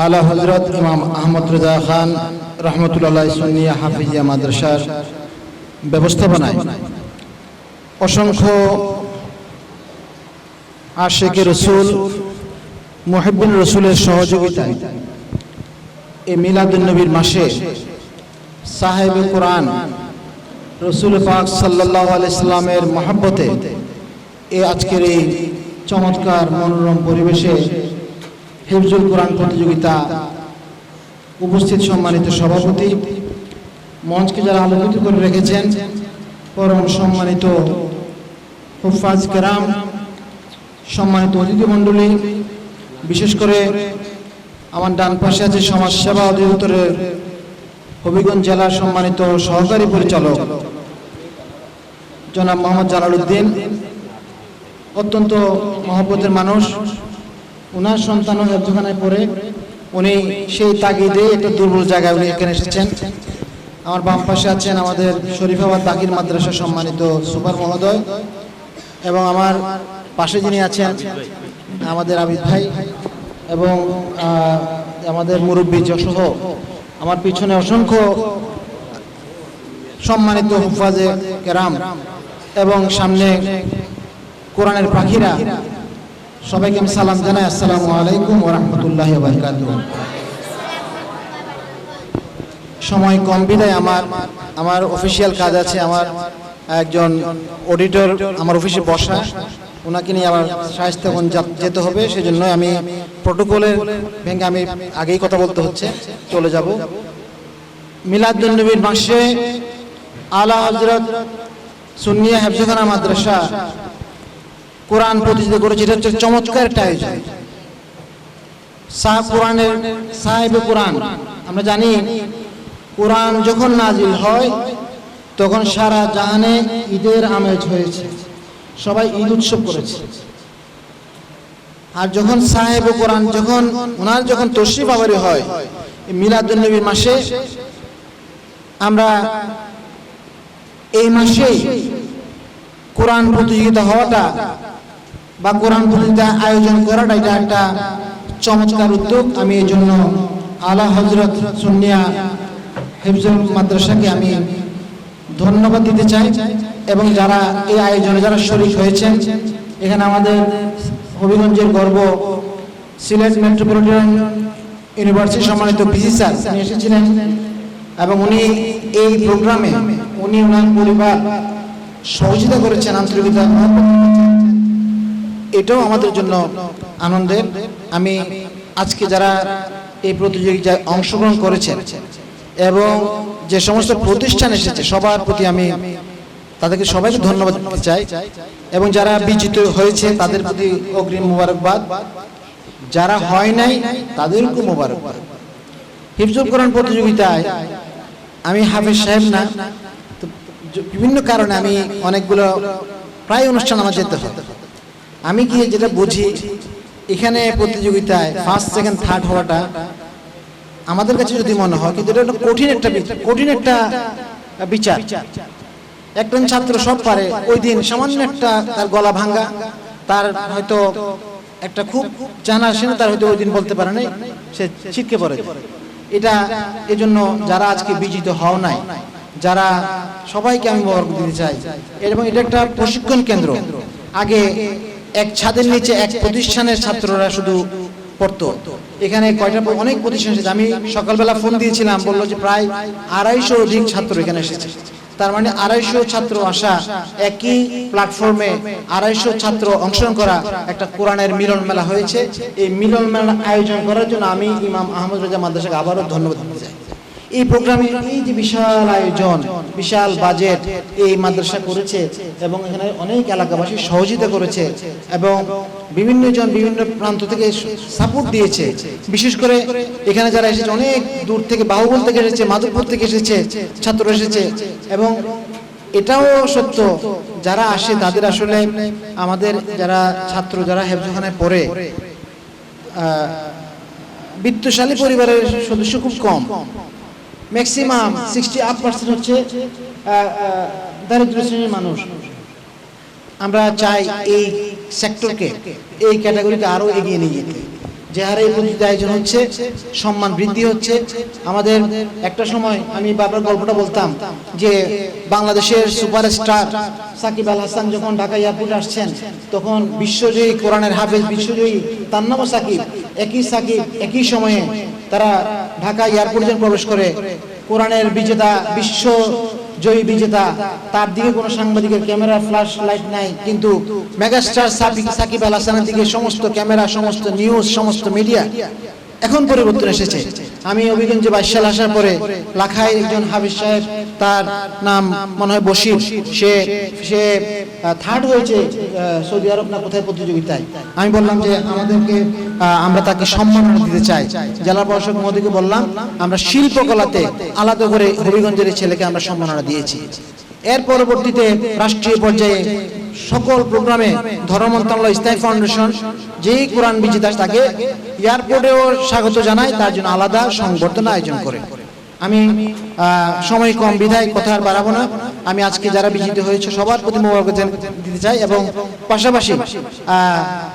আলা হযরত ইমাম আহমদ রেজা খান রহমতুল্লাহ সুন্নিয়া হাফিজিয়া মাদ্রাসার ব্যবস্থাপনায় অসংখ্য আশিকে রসুল মুহিব্বিন রসুলের সহযোগিতায় এই মিলাদুন নবীর মাসে সাহেবে কোরআন রসুল পাক সাল্লাল্লাহু আলাইহি সাল্লামের মহব্বতে এই আজকের এই চমৎকার মনোরম পরিবেশে হিফজুল কোরআন প্রতিযোগিতা উপস্থিত সম্মানিত সভাপতি, মঞ্চকে যারা আলোকিত করে রেখেছেন, পরম সম্মানিত হুফাজ কেরাম, সম্মানিত অতিথি মণ্ডলী, বিশেষ করে আমার ডান পাশে আছে সমাজসেবা অধিদপ্তরের হবিগঞ্জ জেলার সম্মানিত সহকারী পরিচালক জনাব মোহাম্মদ জালালউদ্দিন, অত্যন্ত মহব্বতের মানুষ। ওনার সন্তানও হেফজখানায় পড়ে, উনি সেই তাগিদে একটা দুর্বল জায়গায় উনি এখানে এসেছেন। আমার বাম পাশে আছেন আমাদের শরীফাবাদ দাখিল মাদ্রাসা সম্মানিত সুপার মহোদয়, এবং আমার পাশে যিনি আছেন আমাদের আবিদ ভাই, এবং আমাদের মুরব্বী সহ আমার পিছনে অসংখ্য সম্মানিত হুফাজে কেরাম এবং সামনে কোরআনের পাখিরা, সবাইকে আমি সালাম জানাই। আসসালামু আলাইকুম ওয়া রাহমাতুল্লাহি ওয়া বারাকাতুহু। সময় কম বিদায় আমার অফিসিয়াল কাজ আছে। আমার একজন অডিটর আমার অফিসে বসা, ওনাকে নিয়ে আমার শায়েস্তাগঞ্জ যেতে হবে, সেজন্য আমি প্রোটোকলের ভেঙে আমি আগেই কথা বলতে হচ্ছে, চলে যাব। মিলাদুন নবীর মাসে আলা হযরত সুন্নিয়া হেফজখানা মাদ্রাসা কোরআন প্রতিযোগিতা করেছে। এটা হচ্ছে চমৎকার একটা আয়োজন। কোরআনের সাহেবে কোরআন, আমরা জানি কোরআন যখন নাজিল হয় তখন সারা জাহানে ঈদের আমেজ হয়েছে, সবাই ঈদ উৎসব করেছে। আর যখন সাহেবে কোরআন ওনার যখন তশরিফ আবারি হয় মিলাদুন নবীর মাসে, আমরা এই মাসেই কোরআন প্রতিযোগিতা হওয়াটা বা কোরআন প্রতিযোগিতা আয়োজন করাটা এটা একটা চমৎকার উদ্যোগ। আমি এই জন্য আলা হযরত সুন্নিয়া হিফজুল মাদ্রাসাকে আমি ধন্যবাদ দিতে চাই, এবং যারা এই আয়োজনে যারা শরীক হয়েছেন। এখানে আমাদের হবিগঞ্জের গর্ব সিলেট মেট্রোপলিটন ইউনিভার্সিটি সম্মানিত ভিসি স্যার উনি এসেছিলেন, এবং উনি এই প্রোগ্রামে উনি ওনার পরিবার সহযোগিতা করেছেন, আন্তরিকতা, এটাও আমাদের জন্য আনন্দের। আমি আজকে যারা এই প্রতিযোগিতায় অংশগ্রহণ করেছেন এবং যে সমস্ত প্রতিষ্ঠান এসেছে সবার প্রতি আমি তাদেরকে সবাইকে ধন্যবাদ দিতে চাই, এবং যারা বিজিত হয়েছে তাদের প্রতি অগ্রিম মোবারকবাদ, যারা হয় নাই তাদেরকেও মোবারকবাদ। হিফজুল কোরআন প্রতিযোগিতায় আমি হাফেজ সাহেব না, তো বিভিন্ন কারণে আমি অনেকগুলো প্রায় অনুষ্ঠান আমার যেতে হয়। আমি গিয়ে যেটা বুঝি, এখানে প্রতিযোগিতায় ফার্স্ট সেকেন্ড থার্ড হওয়াটা আমাদের কাছে যদি মনে হয়, কিন্তু এটা কঠিন একটা বিচার। একজন ছাত্র সব পারে, ওই দিন সামান্য একটা তার গলা ভাঙ্গা, তার হয়তো একটা খুব জানা আসে না, তার হয়তো ওই দিন বলতে পারে নাই, সে ছিটকে পড়ে। এটা এজন্য যারা আজকে বিজিত হও নাই, যারা সবাইকে আমি মোবারক দিতে চাই। এবং এটা একটা প্রশিক্ষণ কেন্দ্র। আগে এক ছাদের নিচে এক প্রতিষ্ঠানের ছাত্ররা শুধু পড়তো, এখানে অনেক প্রতিষ্ঠান এসেছে। আমি সকালবেলা ফোন দিয়েছিলাম, বললো যে প্রায় 250 অধিক ছাত্র এখানে এসেছে। তার মানে 250 ছাত্র আসা, একই প্ল্যাটফর্মে 250 ছাত্র অংশগ্রহণ করা একটা কোরআনের মিলন মেলা হয়েছে। এই মিলন মেলা আয়োজন করার জন্য আমি ইমাম আহমদ রেজা মাদ্রাসাকে আবারও ধন্যবাদ দিতে চাই। এই প্রোগ্রামে এই যে বিশাল আয়োজন, বিশাল বাজেট এই মাদ্রাসা করেছে, এবং এখানে অনেক এলাকাবাসী সহযোগিতা করেছে, এবং বিভিন্ন প্রান্ত থেকে সাপোর্ট দিয়েছে। বিশেষ করে এখানে যারা এসেছে অনেক দূর থেকে, বাহুবল থেকে এসেছে, মাধবপুর থেকে এসেছে, ছাত্র এসেছে। এবং এটাও সত্য, যারা আসে তাদের আসলে আমাদের যারা ছাত্র যারা হেফজখানায় পড়ে, বিত্তশালী পরিবারের সদস্য খুব কম, ম্যাক্সিমাম 60% হচ্ছে দারিদ্র শ্রেণীর মানুষ। আমরা চাই এই সেক্টরকে, এই ক্যাটাগরিকে আরো এগিয়ে নিয়ে যেতে। যে হারে এই প্রতিযোগিতা আয়োজন হচ্ছে, সম্মান বৃদ্ধি হচ্ছে। আমাদের একটা সময় আমি বাবার গল্পটা বলতাম যে বাংলাদেশের সুপারস্টার সাকিব আল হাসান যখন ঢাকা এয়ারপোর্টে আসছেন, তখন বিশ্বজয়ী কোরআনের হাফেজ, বিশ্বজয়ী তার নামও সাকিব, একই সময়ে তারা ঢাকা এয়ারপোর্টে প্রবেশ করে কোরআনের বিজেতা, বিশ্বজয়ী বিজেতা, তার দিকে কোনো সাংবাদিকের ক্যামেরা ফ্ল্যাশ লাইট নাই, কিন্তু মেগাস্টার সাকিব আল হাসানের দিকে সমস্ত ক্যামেরা, সমস্ত নিউজ, সমস্ত মিডিয়া। এখন পরিবর্তন এসেছে। আমি অভিগঞ্জে 22 সাল আসার পরে লাখায় একজন হাফিজ সাহেব, তার নাম মনে হয় বশির, সে থার্ড হয়েছে সৌদি আরব না কোথায় প্রতিযোগিতায়। আমি বললাম যে আমরা তাকে সম্মাননা দিতে চাই। জেলা প্রশাসক মহোদয়কে বললাম আমরা শিল্পকলাতে আলাদা করে হবিগঞ্জের ছেলেকে আমরা সম্মাননা দিয়েছি। এর পরবর্তীতে রাষ্ট্রীয় পর্যায়ে সকল প্রোগ্রামে ধর্ম মন্ত্রণালয়, ইসলামী ফাউন্ডেশন যেই কোরআন বিজেতা তাকে এয়ারপোর্টেও স্বাগত জানায়, তার জন্য আলাদা সংবর্ধনা আয়োজন করে। আমি সময় কম বিধায় কথা আর বাড়াবো না। আমি আজকে যারা বিজেতা হয়েছে সবার প্রতি মোবারক দিতে চাই, এবং পাশাপাশি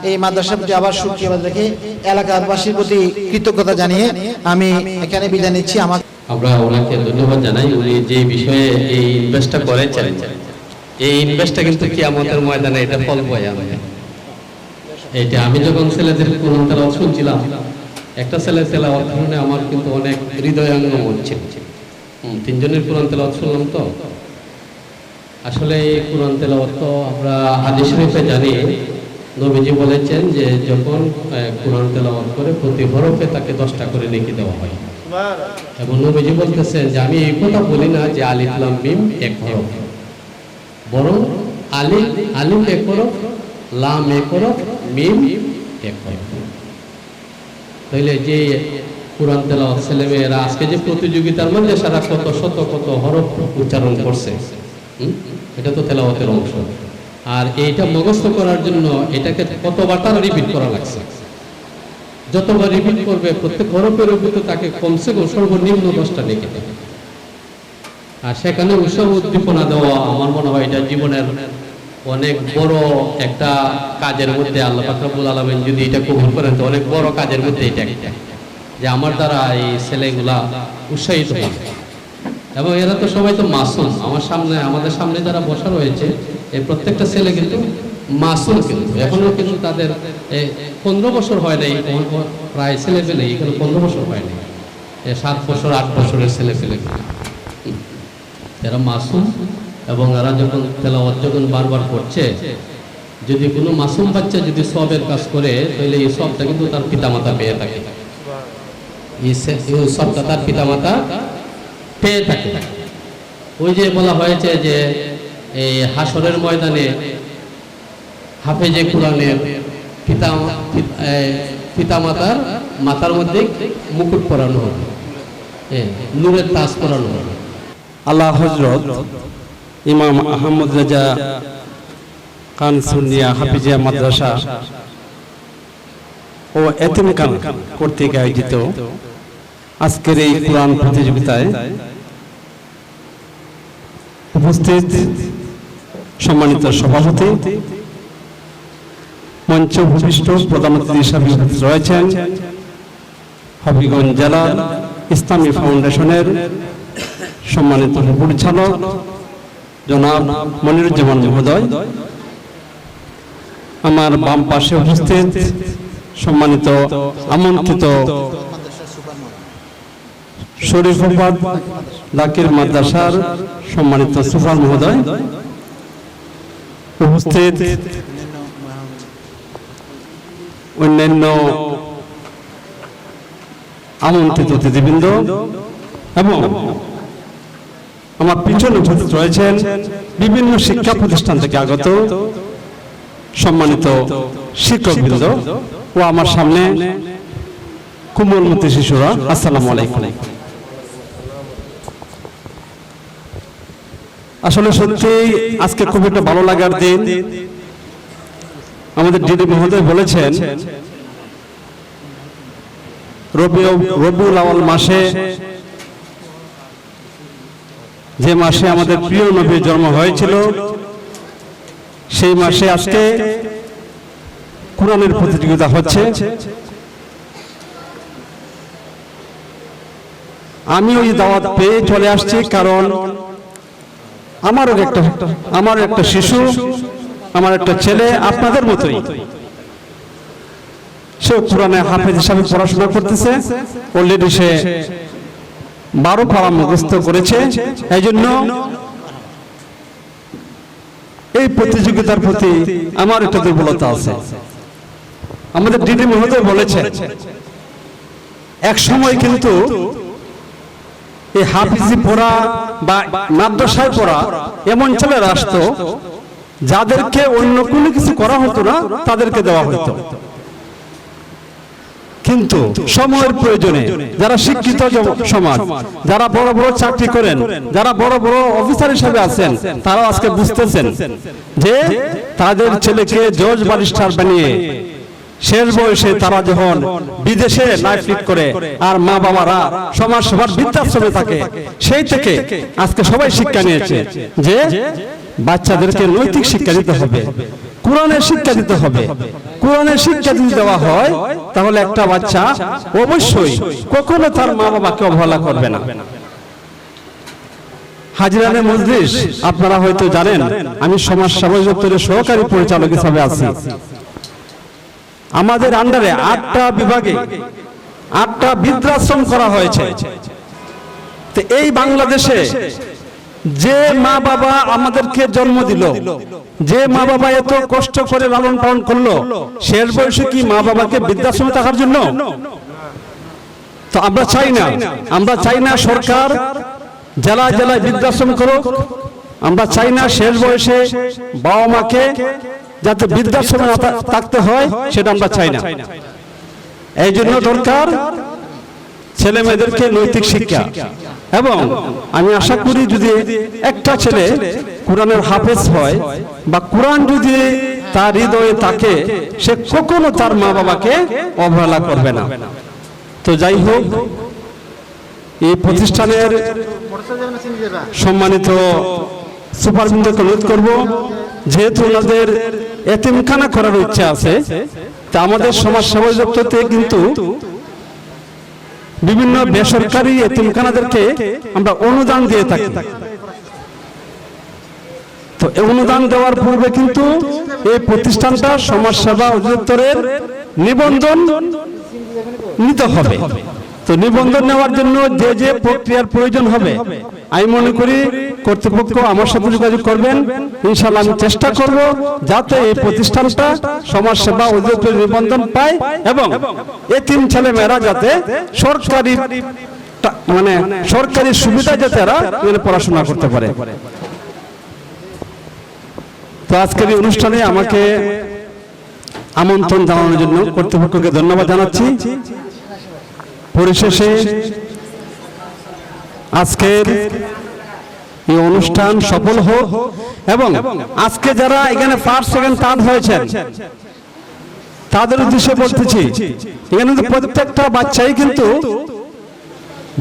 এই মাদ্রাসার প্রতি আবার শুকরিয়া রেখে এলাকাবাসীর প্রতি কৃতজ্ঞতা জানিয়ে আমি এখানে বিদায় নিচ্ছি। আমরা ওনাকে ধন্যবাদ জানাই। উনি যে বিষয়ে এই ইনভেস্টটা করেছেন, এই ইনভেস্টটা কিন্তু কিয়ামতের ময়দানে এটা ফল বয়ে আনবে। এইটা আমি যখন ছেলেদের কোরআন তেলাওয়াত শুনছিলাম, একটা ছেলে তেলাওয়াত শুনে আমার কিন্তু অনেক হৃদয়াঙ্গম হচ্ছে। তিনজনের কোরআন তেলাওয়াত শুনলাম। তো আসলে এই কোরআন তেলাওয়াত তো আমরা হাদিস শরীফে জানি, নবীজি বলেছেন যে যখন কোরআন তেলাওয়াত করে প্রতি হরফে তাকে 10টা করে নেকি দেওয়া হয়। এবং নবীজি বলতেছেন যে আমি এই কথা বলি না যে আলিফ লাম মিম এক হরফ, বরং আলিফ এক হরফ, লাম এক হরফ, মিম এক হরফ। তাইলে যে কোরআন তেলাওয়াত ছেলেমেয়েরা আজকে যে প্রতিযোগিতার মধ্যে সারা কত হরফ উচ্চারণ করছে, এটা তো তেলাওয়াতের অংশ। আর এইটা মুখস্থ করার জন্য এটাকে কতবার তারা রিপিট করা লাগছে। যতবার রিপিট করবে প্রত্যেক হরফের উপরে তাকে কমসে কম সর্বনিম্ন 10টা নেকি দেবে। আর সেখানে উৎসাহ উদ্দীপনা দেওয়া, আমার মনে হয় এটা জীবনের অনেক বড় একটা কাজের মধ্যে আল্লাহ পাক রব্বুল আলামিন যদি এটা কবুল করেন তো অনেক বড় কাজের মধ্যে এটা একটা, যে আমার দ্বারা এই ছেলেগুলা উৎসাহিত হবে। এবং এরা তো সবাই তো মাসুম। আমাদের সামনে যারা বসা রয়েছে এই প্রত্যেকটা ছেলে কিন্তু মাসুম, কিন্তু এখনো কিন্তু তাদের 15 বছর হয় নাই, প্রায় ছেলে পেলে এখানে 15 বছর হয় নাই, 7 বছর 8 বছরের ছেলে পেলে এরা মাসুম। এবং এরা যখন তেলাওয়াত যখন বারবার করছে, যদি কোনো মাসুম বাচ্চা যদি সবের কাজ করে তাহলে এই সবটা কিন্তু তার পিতামাতা পেয়ে থাকে, এই সবটা তার পিতামাতা পেয়ে থাকে। ওই যে বলা হয়েছে যে এই হাসরের ময়দানে হাফেজে কোরআনের পিতামাতার মাথার মধ্যে মুকুট পরানো হবে, নূরের তাজ পরানো হবে। আল্লাহ হযরত ইমাম আহমদ রাজা খান সুন্নিয়া হাফিজিয়া মাদ্রাসা ও এতিমখানা কর্তৃক আয়োজিত আজকের এই কোরআন প্রতিযোগিতায় উপস্থিত সম্মানিত সভাপতি, মঞ্চ ভূমিষ্ঠ প্রধান অতিথি হিসেবে রয়েছেন হবিগঞ্জ জেলা ইসলামী ফাউন্ডেশনের সম্মানিত পরিচালক জনাব মনিরুজ্জামান মহোদয়, আমার বাম পাশে উপস্থিত সম্মানিত আমন্ত্রিত শরীফাবাদ জাকির মাদ্রাসার সম্মানিত সুফান মহোদয়, উপস্থিত অন্যান্য আমন্ত্রিত অতিথিবৃন্দ, এবং আমার পিছনে উপস্থিত রয়েছেন বিভিন্ন শিক্ষা প্রতিষ্ঠান থেকে আগত সম্মানিত শিক্ষকবৃন্দ ও আমার সামনে কোমলমতি শিশুরা। আসসালামু আলাইকুম। আসলে সত্যি আজকে খুব একটা ভালো লাগার দিন। আমাদের ডিডি মহোদয় বলেছেন রবিউল আউয়াল মাসে, যে মাসে আমাদের প্রিয় নবীর জন্ম হয়েছিল, সেই মাসে আজকে কোরআনের প্রতিযোগিতা হচ্ছে। আমি ওই দাওয়াত পেয়ে চলে আসছি, কারণ আমার একটা শিশু, আমার একটা ছেলে আপনাদের মতোই, সে কোরআনে হাফেজ হিসাবে পড়াশোনা করতেছে। অলরেডি সে 12 পারা মুখস্থ করেছে। এই জন্য এই প্রতিযোগিতার প্রতি আমার একটা দুর্বলতা আছে। আমাদের ডিডি মহোদয় বলেছে, এক সময় কিন্তু এই হাফিজি পড়া বা মাদ্রাসায় পড়া এমন ছেলেরা আসতো যাদেরকে অন্য কোনো কিছু করা হতো না, তাদেরকে দেওয়া হতো। কিন্তু সময়ের প্রয়োজনে যারা শিক্ষিত সমাজ, যারা বড় বড় চাকরি করেন, যারা বড় বড় অফিসার হিসেবে আছেন, তারাও আজকে বুঝতেছেন যে তাদের ছেলেকে জজ ব্যারিস্টার বানিয়ে শেষ বয়সে তারা যখন বিদেশে লাইফ লিড করে আর মা বাবারা সমাজ সবার বৃদ্ধাশ্রমে থাকে, সেই থেকে আজকে সবাই শিক্ষা নিয়েছে যে বাচ্চাদেরকে নৈতিক শিক্ষা দিতে হবে, কোরআনের শিক্ষা দিতে হবে। কোরআনের শিক্ষা যদি দেওয়া হয় তাহলে একটা বাচ্চা অবশ্যই কখনো তার মা বাবাকে অবহেলা করবে না। হাজিরানে মজলিস আপনারা হয়তো জানেন, আমি সমাজ সেবা দপ্তরের সহকারী পরিচালক হিসাবে আছি। আমাদের আন্ডারে 8টা বিভাগে 8টা বৃদ্ধাশ্রম করা হয়েছে। তো এই বাংলাদেশে যে মা বাবা আমাদেরকে জন্ম দিল, যে মা বাবা এত কষ্ট করে লালন পালন করলো, শেষ বয়সে কি মা বাবাকে বৃদ্ধাশ্রমে থাকার জন্য? তো আমরা চাই না সরকার জেলায় জেলায় বৃদ্ধাশ্রম করুক। আমরা চাই না শেষ বয়সে বাবা মাকে যাতে বৃদ্ধাশ্রমে থাকতে হয়, সেটা আমরা চাই না। এই জন্য দরকার ছেলে মেয়েদেরকে নৈতিক শিক্ষা। এবং আমি আশা করি যদি একটা ছেলে কোরআনের হাফেজ হয় বা কোরআন যদি তার হৃদয়ে থাকে, সে কখনো তার মা বাবাকে অবহেলা করবে না। তো যাই হোক, এই প্রতিষ্ঠানের সম্মানিত সুপারভিজিটকে অনুরোধ করব, যেহেতু ওনাদের এতিমখানা করার ইচ্ছা আছে, তা আমাদের সমাজ সেবা দপ্তর থেকে কিন্তু বিভিন্ন বেসরকারি এতিমখানাদেরকে আমরা অনুদান দিয়ে থাকি। তো অনুদান দেওয়ার পূর্বে কিন্তু এই প্রতিষ্ঠানটা সমাজ সেবা অধিদপ্তরের নিবন্ধন নিতে হবে। তো নিবন্ধন নেওয়ার জন্য যে যে প্রক্রিয়ার প্রয়োজন হবে, আমি মনে করি কর্তৃপক্ষ আমার সাথে যোগাযোগ করবেন। ইনশাআল্লাহ আমি চেষ্টা করব যাতে এই প্রতিষ্ঠানটা সমাজ সেবা অধিদপ্তরের নিবন্ধন পায় এবং এতিম ছেলে মেয়েরা যাতে সরকারি সুবিধা যাতে এরা পড়াশোনা করতে পারে। তো আজকের এই অনুষ্ঠানে আমাকে আমন্ত্রণ জানানোর জন্য কর্তৃপক্ষকে ধন্যবাদ জানাচ্ছি। পরিশেষে আজকের এই অনুষ্ঠান সফল হোক এবং আজকে যারা এখানে ফার্স্ট সেকেন্ড থার্ড হয়েছেন তাদের উদ্দেশ্যে বলতেছি, এখানে কিন্তু প্রত্যেকটা বাচ্চাই কিন্তু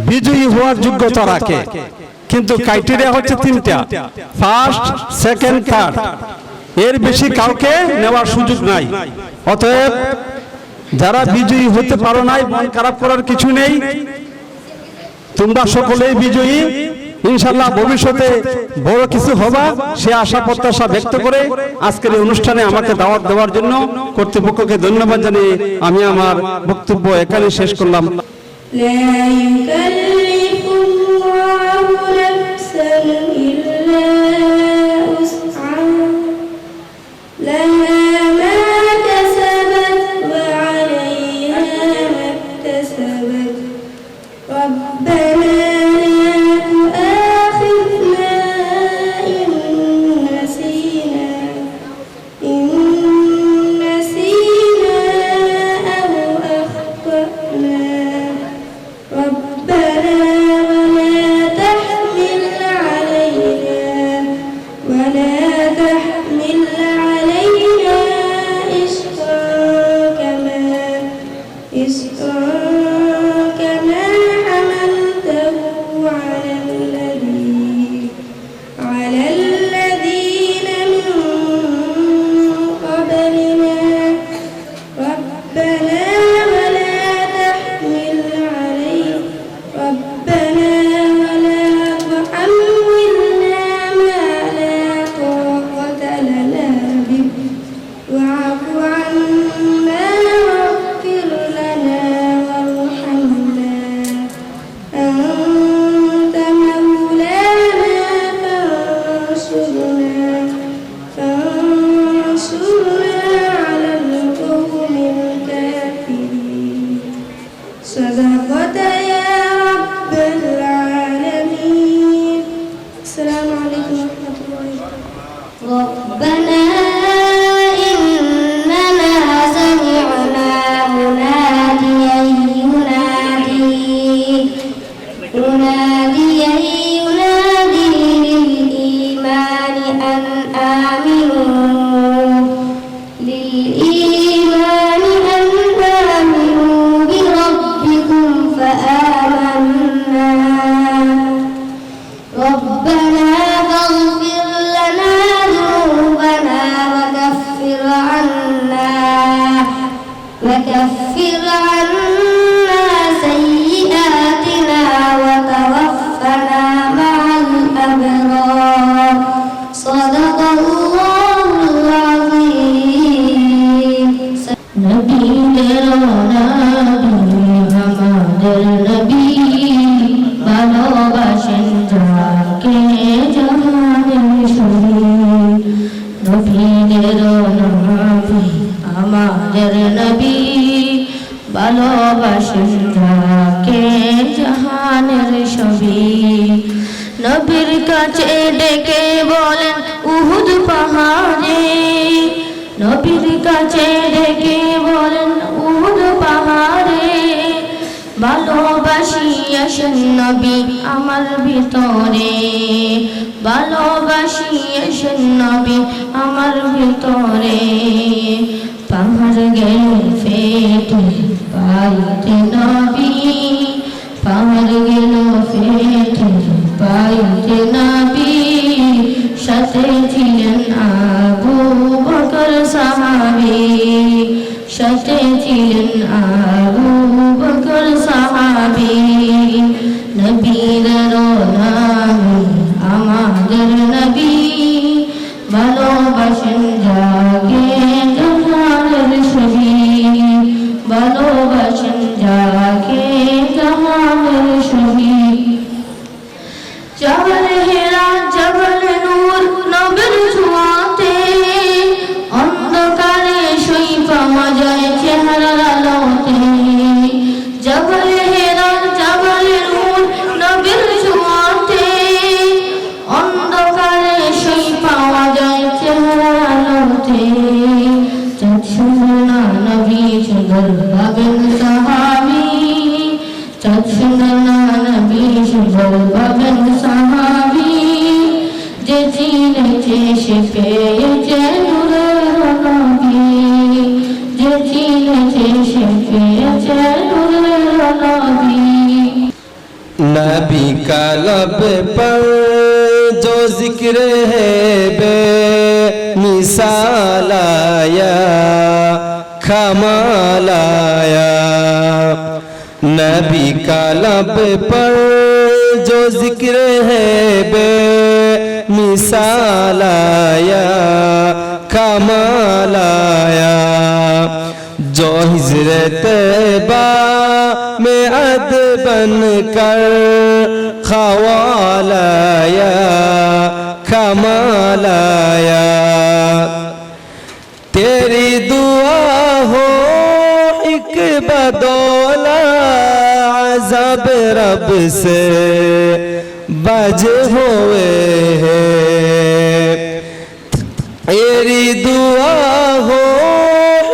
বিজয়ী হওয়ার যোগ্যতা রাখে, কিন্তু ক্রাইটেরিয়া হচ্ছে 3টা, ফার্স্ট সেকেন্ড থার্ড। এর বেশি কাউকে নেওয়ার সুযোগ নাই। অতএব যারা বিজয়ী হতে পারো নাই, মন খারাপ করার কিছু নেই, তোমরা সকলেই বিজয়ী। ইনশাআল্লাহ ভবিষ্যতে বড় কিছু হবা, সে আশা প্রত্যাশা ব্যক্ত করে আজকের এই অনুষ্ঠানে আমাকে দাওয়াত দেওয়ার জন্য কর্তৃপক্ষকে ধন্যবাদ জানিয়ে আমি আমার বক্তব্য এখানে শেষ করলাম। كما حملته ربنا إننا سمعنا مناديا ينادي للإيمان أن آمنوا بربكم فآمنا ربنا فاغفر لنا ذنوبنا وكفر عنا سيئاتنا وتوفنا مع الأبرار صدق الله العظيم نبي رونابي আমাদের নবী ভালোবাসেন যাকে জাহানের শরীর নবীদের নবী আমাদের নবী ভালোবাসেন যাকে জাহানের ছবি নবীর কাছে ডেকে বলেন উহুদ পাহাড়ে নবীর কাছে ডেকে বলেন উহুদ পাহাড়ে ভালোবাসি আসেন নবী আমার ভিতরে ভালোবাসি আসেন নবী আমার ভিতরে পাহাড় গেল ফেটে পাইতে নবী পাহাড় গেল ফেটে পাইতে নবী সাথে ছিলেন আবু বকর সাহাবী সাথে ছিলেন আবু বকর সাহাবী নবীর নামে আমাদের নবী ভালোবাসেন যাকে জাহানের ছবি ভালোবাসেন যাকে জাহানের ছবি জবল হেরা জবল নূর নবীর ছোঁয়াতে অন্ধকারে সই পাওয়া যায় চেহারার আলোতে জবল হেরা জবল নূর নবীর ছোঁয়াতে অন্ধকারে সই পাওয়া যায় চেহারার আলোতে চাঁদ সুন্দর নবী সুন্দর ভাবেন সাহাবী চাঁদ সুন্দর নবী সুন্দর ভাবেন সাহাবী যে চিনেছে সে পেয়েছে নূরের নবী যে চিনেছে সে পেয়েছে নূরের নবী नबी का लब पर जो जिक्र है बे मिसाल आया कमाल आया नबी का लब पर जो जिक्र है बे मिसाल आया कमाल आया जो हिजरत बा में अद बन कर ख्वाल आया कमाल आया तेरी दुआ हो एक बदौला अज़ब रब से बज हुए हैं तेरी दुआ हो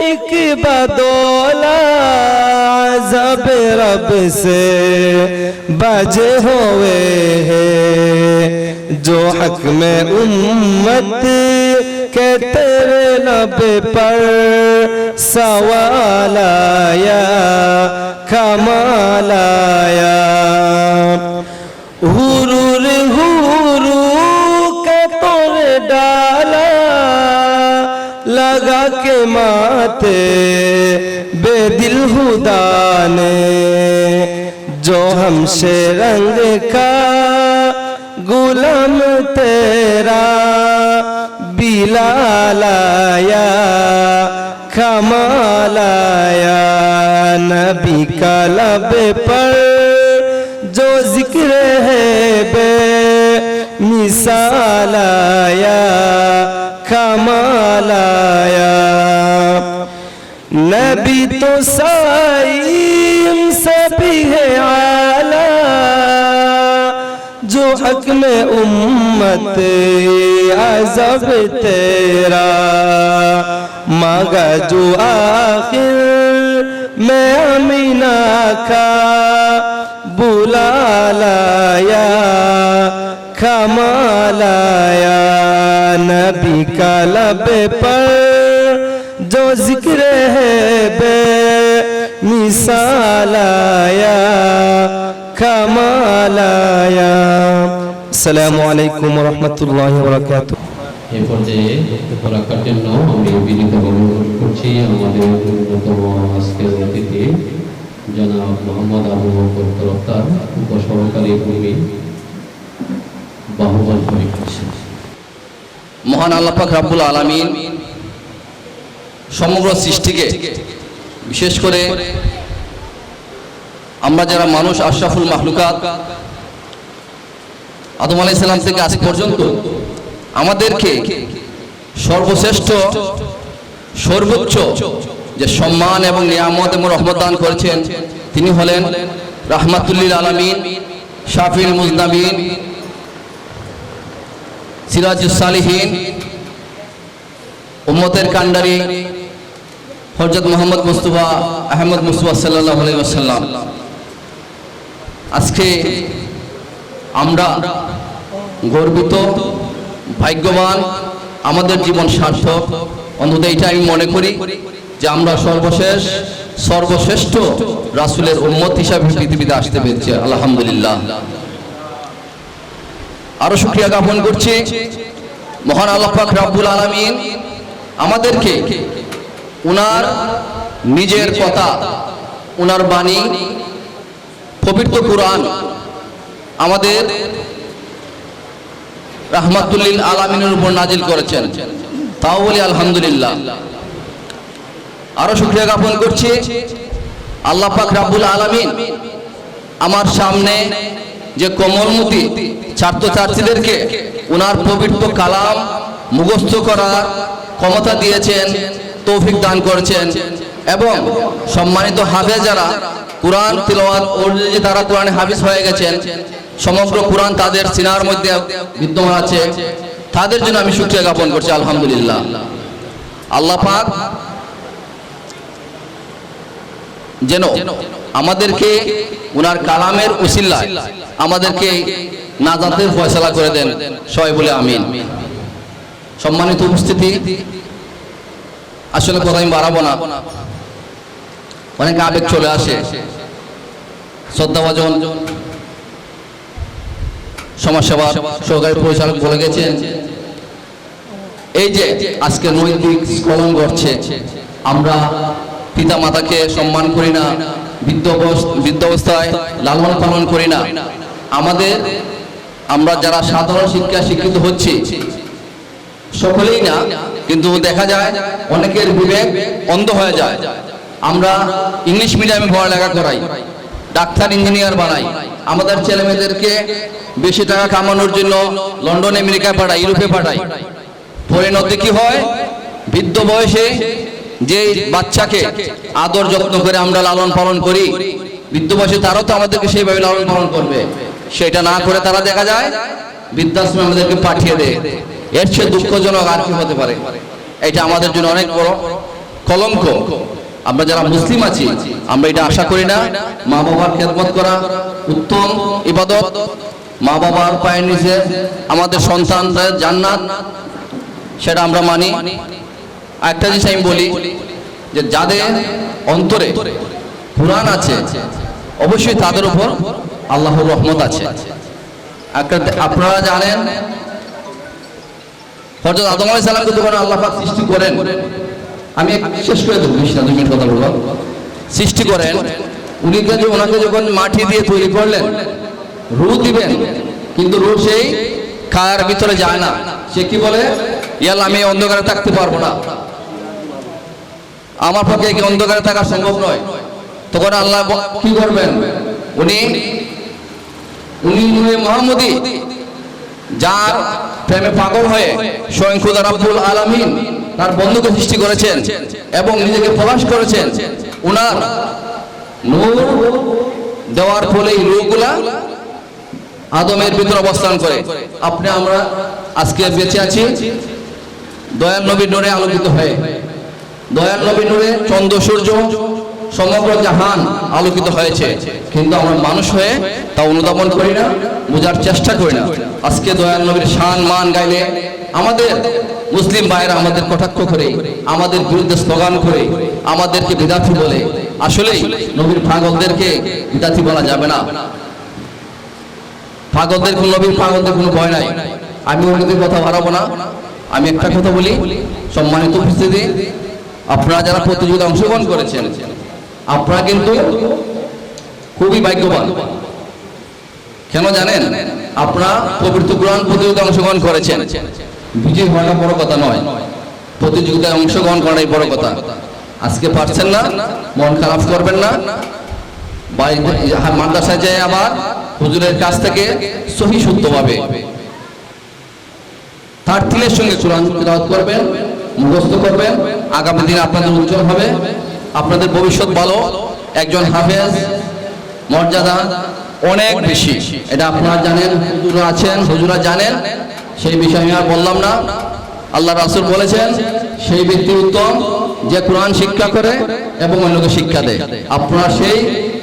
एक बदौला अज़ब रब से बज हुए हैं जो हक में उम्मत के तेरे लब पर सवाल आया कमाल आया हुरूर हुरू के तोड़ डाला लगा के माथे बेदिल खुदा ने जो हमसे रंग का गुलाम तेरा बिलाल आया कमाल आया नबी का लब पर जो जिक्र है बे मिसाल आया कमाल आया नबी तो साईं से भी है आला जो जो हक में उम्मत अज़ब तेरा मांगा जो आखिर में अमीना का बुला लाया खमा लाया नबी का लब पर जो जिक्र है बे मिसाल आया कमाल आया। अस्सलामु अलैकुम व रहमतुल्लाहि व बाराकातुहू। এই পর্যায়ে বক্তব্য রাখার জন্য আমি বিনীত অনুরোধ করছি আমাদের অন্যতম আজকের অতিথি জনাব মোহাম্মদ আবু বকর তরফদার, উপসহকারী ভূমি বাহুবল পরীক্ষা। মহান আল্লাহ পাক রব্বুল আলামিন সমগ্র সৃষ্টিকে, বিশেষ করে আমরা যারা মানুষ আশরাফুল মাখলুকাত আদম আলাইহিস সালাম থেকে আজ পর্যন্ত আমাদেরকে সর্বশ্রেষ্ঠ সর্বোচ্চ যে সম্মান এবং নিয়ামত এবং রহমত দান করেছেন তিনি হলেন রাহমাতুল লিল আলামিন, শাফিউল মুজনাবিন, সিরাজুস সালিহিন, উম্মতের কান্ডারি হযরত মুহাম্মদ মুস্তাফা আহমদ মুস্তাফা সাল্লাল্লাহু আলাইহি ওয়াসাল্লাম। আজকে আমরা গর্বিত, ভাগ্যবান, আমাদের জীবন সার্থক। অন্তত এটা আমি মনে করি যে আমরা সর্বশ্রেষ্ঠ রাসূলের উম্মত হিসাবে পৃথিবীতে আসতে পেরেছি, আলহামদুলিল্লাহ। আরো শুকরিয়া জ্ঞাপন করছি মহান আল্লাহ পাক রব্বুল আলামিন আমাদেরকে উনার নিজের কথা, উনার বাণী পবিত্র কুরআন আমাদের রাহমাতুল লিল আলামিনের উপর নাজিল করেছেন, তাও বলি আলহামদুলিল্লাহ। আরো শুকরিয়া জ্ঞাপন করছি আল্লাহ পাক রব্বুল আলামিন আমার সামনে যে কোমলমতি ছাত্রছাত্রীদেরকে উনার পবিত্র কালাম মুখস্থ করার ক্ষমতা দিয়েছেন, তৌফিক দান করেছেন, এবং সম্মানিত হাফেজ যারা কুরআন তিলাওয়াত অলরেডি তারা কোরআনে হাফেজ হয়ে গেছেন, সমগ্র কুরআন তাদের সিনার মধ্যে বিদ্যমান আছে, তাদের জন্য আমি শুকরিয়া জ্ঞাপন করছি, আলহামদুলিল্লাহ। আল্লাহ পাক যেন আমাদেরকে উনার কালামের উসিলায় আমাদেরকে নাজাতের ফয়সালা করে দেন, সবাই বলে আমিন। সম্মানিত উপস্থিতি, আসলে কথা আমি বাড়াবো না, অনেক আবেগ চলে আসে। শ্রদ্ধাভাজন সমাজসেবা সহকারী পরিচালক বলে গেছেন, এই যে আজকে নৈতিক স্খলন ঘটছে, আমরা পিতা মাতাকে সম্মান করি না, বৃদ্ধাবস্থায় লালন পালন করি না। আমরা যারা সাধারণ শিক্ষা শিক্ষিত হচ্ছি সকলেই না, কিন্তু দেখা যায় অনেকের বিবেক অন্ধ হয়ে যায়। আমরা ইংলিশ মিডিয়ামে পড়ালেখা করাই, ডাক্তার ইঞ্জিনিয়ার বানাই, আমাদের ছেলে মেয়েদেরকে বেশি টাকা কামানোর জন্য লন্ডন আমেরিকায় পাঠাই, ইউরোপে পাঠাই। পরিণতি কি হয়? বৃদ্ধ বয়সে যে বাচ্চাকে আদর যত্ন করে আমরা লালন পালন করি, বৃদ্ধ বয়সে তারাও তো আমাদেরকে সেইভাবে লালন পালন করবে, সেটা না করে তারা দেখা যায় বৃদ্ধাশ্রমে আমাদেরকে পাঠিয়ে দেয়। এর চেয়ে দুঃখজনক আর কি হতে পারে? এটা আমাদের জন্য অনেক বড় কলঙ্ক। আমরা যারা মুসলিম আছি আমরা এটা আশা করি না। মা বাবার খেদমত করা উত্তম ইবাদত, মা বাবার পায়ের নিচে আমাদের সন্তানদের জান্নাত, সেটা আমরা মানি। একটা জিনিস আমি বলি যে যাদের অন্তরে কুরআন আছে অবশ্যই তাদের উপর আল্লাহর রহমত আছে। আপনারা জানেন হযরত আদম আলাইহিস সালামকে যখন আল্লাহ পাক সৃষ্টি করেন, আমি শেষ করে দেবো, 2 মিনিট কথা বলবো। সৃষ্টি করেন, ওনাকে যখন মাটি দিয়ে তৈরি করলেন, রূহ দিবেন, কিন্তু রূহ সেই কায়ার ভিতরে যায় না। সে কি বলে, ইয়াল্লাহ আমি অন্ধকারে থাকতে পারবো না, আমার পক্ষে কি অন্ধকারে থাকা সম্ভব নয়। তখন আল্লাহ কি করবেন, উনি নূরে মুহাম্মদী যার প্রেমে পাগল হয়ে স্বয়ং খোদা রব্বুল আলামিন তার বন্ধুকে সৃষ্টি করেছেন এবং নিজেকে প্রকাশ করেছেন। উনার নূর দেওয়ার ফলে এই রূহগুলা আদমের ভিতরে অবস্থান করে আপনি আমরা আজকে বেঁচে আছি দয়াল নবীর নূরে আলোকিত হয়ে। দয়াল নবীর নূরে চন্দ্র সূর্য সমগ্র জাহান আলোকিত হয়েছে, কিন্তু আমরা মানুষ হয়ে তা অনুধাবন করি না, বোঝার চেষ্টা করি না। আজকে দয়াল নবীর শান মান গাইলে আমাদের মুসলিম ভাইয়েরা আমাদের কটাক্ষ করে, আমাদের বিরুদ্ধে স্লোগান করে, আমাদেরকে বিদাতি বলে। আসলেই নবীর পাগলদেরকে বিদাতি বলা যাবে না। পাগলদের কোন নবীর পাগলদের কোনো ভয় নাই। আমি ওনাদের কথা বাড়াবো না, আমি একটা কথা বলি। সম্মানিত উপস্থিতি, আপনারা যারা প্রতিযোগিতায় অংশগ্রহণ করেছেন আপনারা কিন্তু খুবই ভাগ্যবান। কেন জানেন? আপনারা পবিত্র কোরআন প্রতিযোগিতায় অংশগ্রহণ করেছেন। বিজয়ী হওয়াটা বড় কথা নয়, প্রতিযোগিতায় অংশগ্রহণ করাই বড় কথা। আজকে পারছেন না, মন খারাপ করবেন না। মাদ্রাসায় যায় আবার হুজুরের কাছ থেকে সহি শুদ্ধভাবে তার তিলের সঙ্গে কোরআন তেলাওয়াত করবেন, মুখস্থ করবেন। আগামী দিন আপনাদের উজ্জ্বল হবে, আপনাদের ভবিষ্যৎ ভালো। একজন হাফেজ মর্যাদা অনেক বেশি, এটা আপনারা জানেন, হুজুরা আছেন, হুজুরা জানেন, সেই বিষয়ে আমি আর বললাম না। আল্লাহ রাসূল বলেছেন সেই ব্যক্তি উত্তম যে কোরআন শিক্ষা করে এবং অন্যকে শিক্ষা দেয়। আপনারা সেই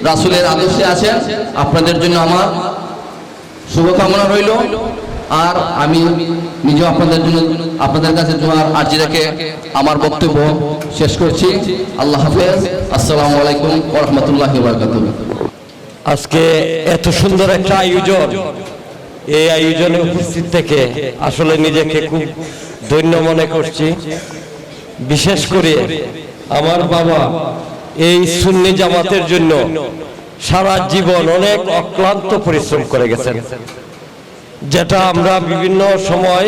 রাসূলের আদর্শে আছেন, আপনাদের জন্য আমার শুভকামনা রইল। আর আমি নিজেও আপনাদের জন্য আপনাদের কাছে দোয়ার আরজি রেখে আমার বক্তব্য শেষ করছি। আল্লাহ হাফেজ। আসসালামু আলাইকুম ওয়া রাহমাতুল্লাহি ওয়া বারাকাতুহু। আজকে এত সুন্দর একটা আয়োজন, এই আয়োজনে উপস্থিত থেকে আসলে নিজেকে খুব ধন্য মনে করছি। বিশেষ করে আমার বাবা এই সুন্নি জামাতের জন্য সারা জীবন অনেক অক্লান্ত পরিশ্রম করে গেছেন, যেটা আমরা বিভিন্ন সময়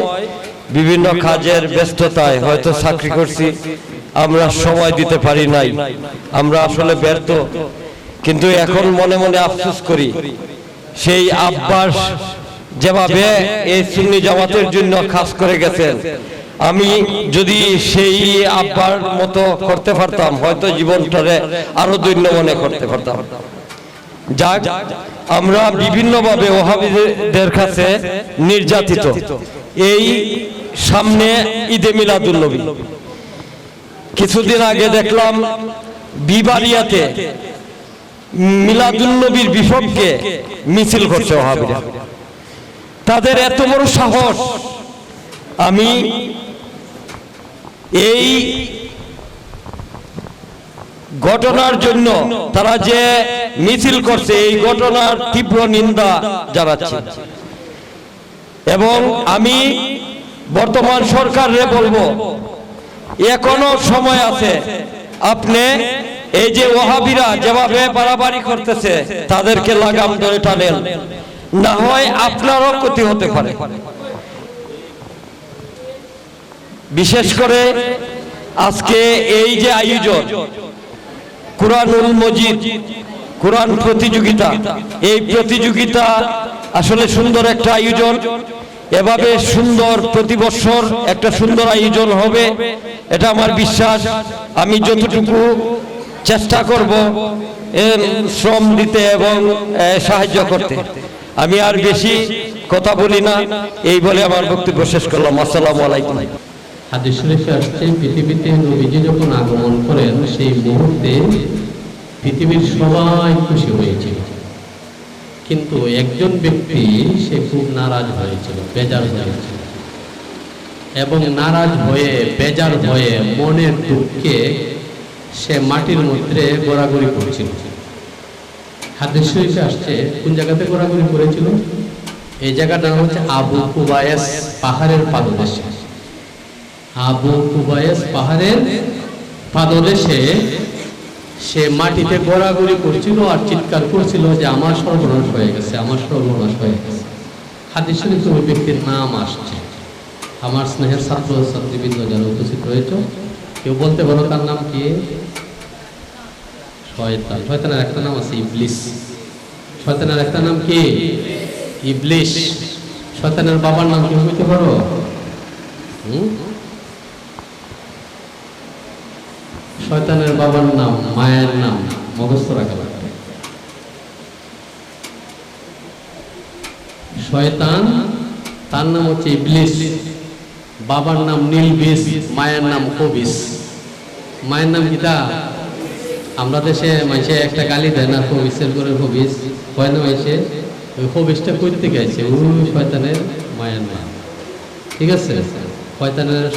বিভিন্ন কাজের ব্যস্ততায় হয়তো চাকরি করছি, আমরা সময় দিতে পারি নাই, আমরা আসলে ব্যর্থ। কিন্তু এখন মনে মনে আফসোস করি, সেই আব্বাস যেভাবে এই সুন্নি জামাতের জন্য কাজ করে গেছেন, আমি যদি সেই আব্বার মতো করতে পারতাম হয়তো জীবনটারে আরো ধন্য মনে করতে পারতাম। যাক, আমরা বিভিন্নভাবে ওহাবীদের কাছে নির্যাতিত। এই সামনে ঈদে মিলাদুন নবী, কিছুদিন আগে দেখলাম বিবারিয়াতে মিলাদুন নবীর বিপক্ষে মিছিল করছে ওহাবীরা। তাদের এত বড় সাহস! আমি এই ঘটনার জন্য তারা যে মিছিল করছে এই ঘটনার তীব্র নিন্দা জানাচ্ছি। এবং আমি বর্তমান সরকারে বলবো, এখনো সময় আছে, আপনি এই যে ওহাবীরা যেভাবে বাড়াবাড়ি করতেছে তাদেরকে লাগাম ধরে টানেন, না হয় আপনারও ক্ষতি হতে পারে। বিশেষ করে আজকে এই যে আয়োজন কুরআনুল মজিদ, কুরআন প্রতিযোগিতা, এই প্রতিযোগিতা আসলে সুন্দর একটা আয়োজন। এভাবে সুন্দর প্রতি বছর একটা সুন্দর আয়োজন হবে, এটা আমার বিশ্বাস। আমি যতটুকু চেষ্টা করব শ্রম দিতে এবং সাহায্য করতে। আমি আর বেশি কথা বলি না, এই বলে আমার বক্তব্য শেষ করলাম। আসসালামু আলাইকুম। হাদিস শরীফে আসছে, পৃথিবীতে নবীজি যখন আগমন করেন সেই মুহূর্তে পৃথিবীর সবাই খুশি হয়েছিল, কিন্তু একজন ব্যক্তি সে খুব নারাজ হয়েছিল, বেজার হয়েছিল, এবং নারাজ হয়ে বেজার হয়ে মনের দুঃখে সে মাটির মধ্যে গোড়াগড়ি করছিল। হাদিস শরীফে আসছে কোন জায়গাতে গোড়াগড়ি করেছিল? এই জায়গাটার নাম হচ্ছে আবু কুবায়েস পাহাড়ের পাদদেশে। আবু কুবায়েস পাহাড়ের পাদদেশে সে মাটিতে গোড়াগড়ি করছিল আর চিৎকার করছিল যে আমার সর্বনাশ হয়ে গেছে, আমার সর্বনাশ হয়ে গেছে। হাদিস শরীফে ওই ব্যক্তির নাম আসছে। আমার স্নেহের ছাত্র ছাত্রীবৃন্দ যারা উপস্থিত হয়েছে, কেউ বলতে পারো তার নাম কি? শয়তান। শয়তানের একটা নাম আছে ইবলিস। শয়তানের একটা নাম কি? ইবলিস। শয়তানের বাবার নাম কি বলতে পারো? শয়তানের বাবার নাম, মায়ের নাম মুখস্থ রাখা লাগবে। শয়তান, তার নাম হচ্ছে ইবলিস, বাবার নাম নীলবিষ, মায়ের নাম কবিস। মায়ের নাম কিটা? আমরা দেশে মাইসে একটা গালি দেয় না, কবিসের করে কবিস হয় না মাইসে, ওই কবিসটা করতে গেছে ওই শয়তানের মায়ের নাম। ঠিক আছে,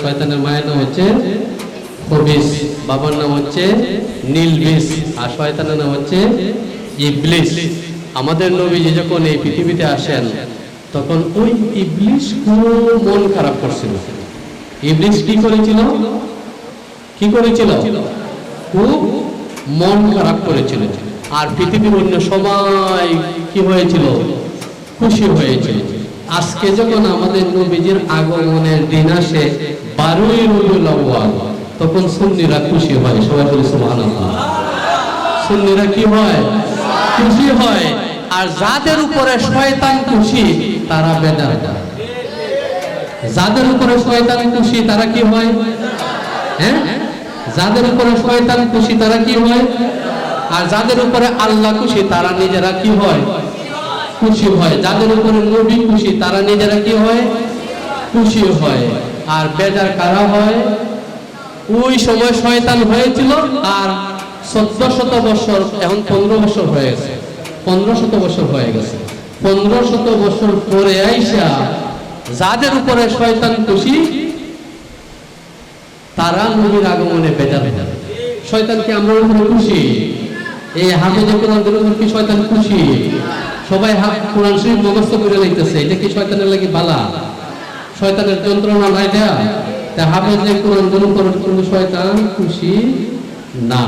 শয়তানের মায়ের নাম হচ্ছে কবিস, বাবার নাম হচ্ছে নীলবিষ, আর শয়তানের নাম হচ্ছে ইবলিস। আমাদের নবীজি যখন এই পৃথিবীতে আসেন তখন ওই ইবলিস খুব মন খারাপ করছিল। ইবলিস কি করেছিল? খুব মন খারাপ করেছিল। আর পৃথিবীর অন্য সবাই কি হয়েছিল? খুশি হয়েছিল। আজকে যখন আমাদের নবীজির আগমনের দিন আসে 12ই রবিউল আউয়াল, তখন সুন্নিরা খুশি হয়। সবাই বলে সুবহানাল্লাহ। সুন্নিরা কি হয়? খুশি হয়। আর যাদের উপরে শয়তান খুশি তারা বেদার। যাদের উপরে শয়তান খুশি তারা কি হয়? হ্যাঁ, যাদের উপরে শয়তান খুশি তারা কি হয়? আর যাদের উপরে আল্লাহ খুশি তারা নিজেরা কি হয়? খুশি হয়। যাদের উপরে নবী খুশি তারা নিজেরা কি হয়? খুশি হয়। আর বেজার কারা হয়? ওই সময় শয়তান হয়েছিল আর 1400 বছর, এখন 15 বছর হয়ে গেছে, 1500 বছর হয়ে গেছে। 1500 বছর পরে আইসা যাদের উপরে শয়তান খুশি তারা নবীর আগমনে বেজার। শয়তান কি আমরা উপরে খুশি? এই হাফেজে কোরআনের উপর কি শয়তান খুশি? সবাই কোরআন শরীফ মুখস্থ করে লইতেছে, এটা কি শয়তানের লাগি বালা? শয়তানের যন্ত্রণা নাই দেয়া? তা হাফেজে কোরআনের উপর কোনো শয়তান খুশি না।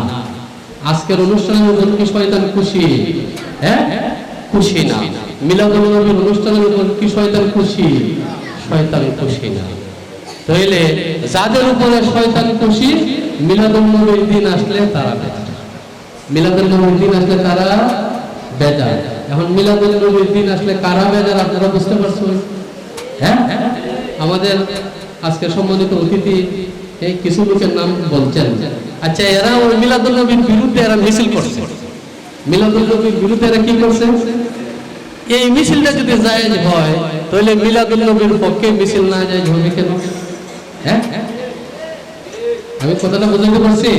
আজকের অনুষ্ঠানের উপর কি শয়তান খুশি? হ্যাঁ, খুশি না। মিলাদুন নবীর অনুষ্ঠানের উপর কি শয়তান খুশি? শয়তান খুশি না। তাইলে যাদের উপরে শয়তান খুশি, মিলাদুন নবীর দিন আসলে তারা বেজার। মিলাদুন নবীর দিন আসলে তারা বেজার। এখন মিলাদুন নবীর দিন আসলে কারা বেজার আপনারা বুঝতে পারছেন? হ্যাঁ, আমাদের আজকে সম্মানিত অতিথি এই কিছু লোকের নাম বলছেন। আচ্ছা, এরা ওই মিলাদুন নবীর বিরুদ্ধে এরা মিছিল করছে। মিলাদুন নবীর বিরুদ্ধে এরা কি করছে? এই মিছিলটা যদি জায়েজ হয় তাহলে মিলাদুন নবীর পক্ষে মিছিল না জায়েজ হবে কেন? হ্যাঁ, আমি কথাটা বুঝতে পারছি?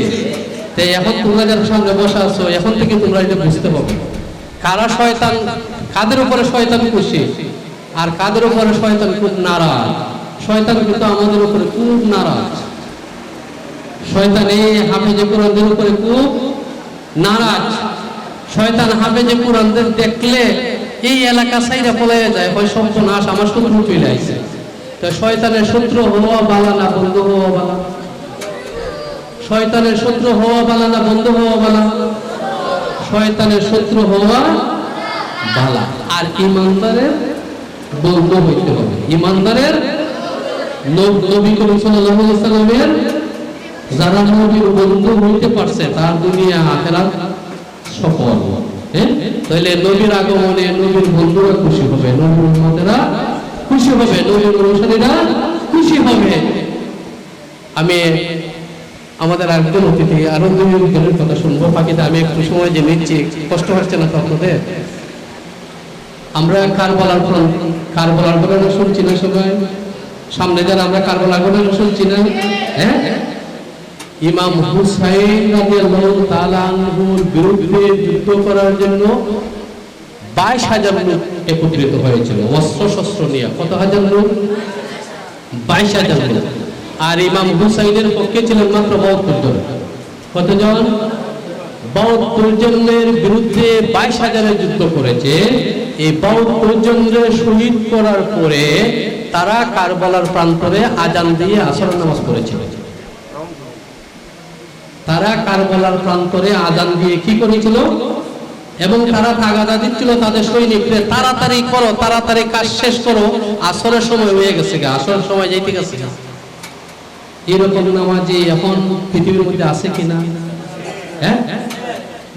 তাই এখন তোমরা যারা সামনে বসে আছো, এখন থেকে তোমরা এটা বুঝতে পারবে কারা শয়তান, কাদের উপরে শয়তান খুশি আর কাদের উপরে শয়তান খুব নারাজ। শয়তান কিন্তু আমাদের উপরে খুব নারাজ। শয়তান এই হাফেজে কোরআনদের উপরে খুব নারাজ। শয়তান হাফেজে কোরআনদের দেখলে এই এলাকা সাইরা পলাইয়া যায়, হয় সর্বনাশ, আমার শত্রু চলে আসছে। তো শয়তানের শত্রু হওয়া বালা না বন্ধু হওয়া বালা? শয়তানের শত্রু হওয়া বালা না বন্ধু হওয়া বালা? শয়তানের শত্রু হওয়া বালা। আর ইমানদারের বন্ধু হইতে হবে। ইমানদারের নবী করিম সাল্লাল্লাহু আলাইহি ওয়াসাল্লামের যারা নবীর বন্ধু হইতে পারছে তার দুনিয়া আখিরাত সফল। হ্যাঁ, তাহলে নবীর আগমনে নবীর বন্ধুরা খুশি হবে, নবীর উম্মতেরা খুশি হবে, নবীর অনুসারীরা খুশি হবে। আমি আমাদের একজন অতিথি আরো দুজনের কথা শুনবো, বাকিটা আমি একটু সময় যে নিচ্ছি, কষ্ট হচ্ছে না তো আপনাদের? আমরা কারবালার ঘটনা শুনছি না সবাই? সামনে যারা আমরা কারবালার ঘটনা শুনছি না? হ্যাঁ, ইমাম হুসাইন রাদিয়াল্লাহু তাআলা আনহুর বিরুদ্ধে যুদ্ধ করার জন্য 22,000 লোক একত্রিত হয়েছিল অস্ত্র শস্ত্র নিয়ে। কত হাজার লোক? 22,000 লোক। আর ইমাম হুসাইনের পক্ষে ছিলেন মাত্র 72 জন। কতজন? 72 জনের বিরুদ্ধে 22,000 যুদ্ধ করেছে। এই 72 জনের শহীদ করার পরে তারা কারবালার প্রান্তরে আজান দিয়ে আসর নামাজ পড়েছিল। তারা কারবালার প্রান্তরে আজান দিয়ে কি করেছিল? এবং তারা তাগাদা দিচ্ছিল তাদের সৈনিকদের, তাড়াতাড়ি করো, তাড়াতাড়ি কাজ শেষ করো, আসরের সময় হয়ে গেছে, আসরের সময় যাইতে গেছে। এরকম নামাজি এখন পৃথিবীর মধ্যে আছে কিনা? হ্যাঁ,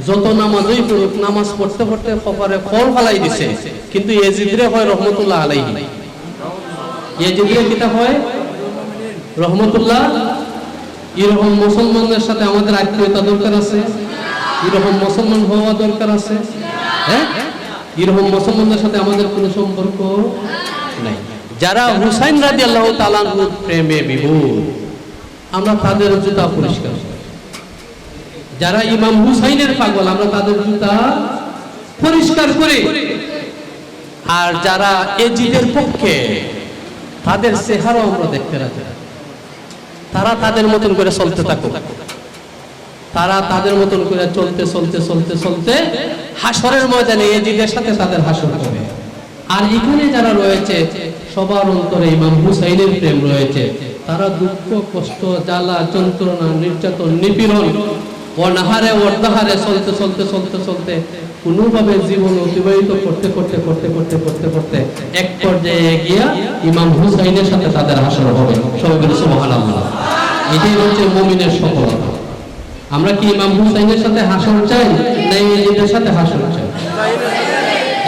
যত নামাজই পড়ুক, নামাজ পড়তে পড়তে কপালে ফল ফালাই দিছে, কিন্তু ইয়াজিদরে হয় রহমতুল্লাহ আলাইহি। ইয়াজিদরে কিতা হয়? রহমতুল্লাহ। এরকম মুসলমানদের সাথে আমাদের আত্মীয়তা দরকার আছে, এরকম মুসলমান হওয়া দরকার আছে। হ্যাঁ, এরকম মুসলমানদের সাথে আমাদের কোনো সম্পর্ক নাই। যারা হুসাইন রাদিয়াল্লাহু তাআলা আনহুর প্রেমে বিভোর, আমরা তাদের জুতা পরিষ্কার করি। যারা ইমাম হুসাইনের পাগল, আমরা তাদের জুতা পরিষ্কার করি। আর যারা এজিদের পক্ষে, তাদের চেহারা আমরা দেখতে রাখি। তারা তাদের মতন করে চলতে থাকুক, তারা তাদের মতন করে চলতে চলতে চলতে চলতে হাসরের ময়দানে এজিদের সাথে তাদের হাসর হবে। আর এখানে যারা রয়েছে সবার অন্তরে ইমাম হুসাইনের প্রেম রয়েছে। তারা দুঃখ, কষ্ট, জ্বালা, যন্ত্রণা, নির্যাতন, নিপীড়ন, অনাহারে অর্ধাহারে চলতে চলতে চলতে চলতে কোনোভাবে জীবন অতিবাহিত করতে করতে করতে করতে করতে করতে এক পর্যায়ে গিয়া ইমাম হুসাইনের সাথে তাদের হাসর হবে। সবাই বলে সুবহানাল্লাহ। এটাই হচ্ছে মুমিনের সফলতা। আমরা কি ইমাম হুসাইনের সাথে হাসর চাই না এজিদের সাথে হাসর চাই?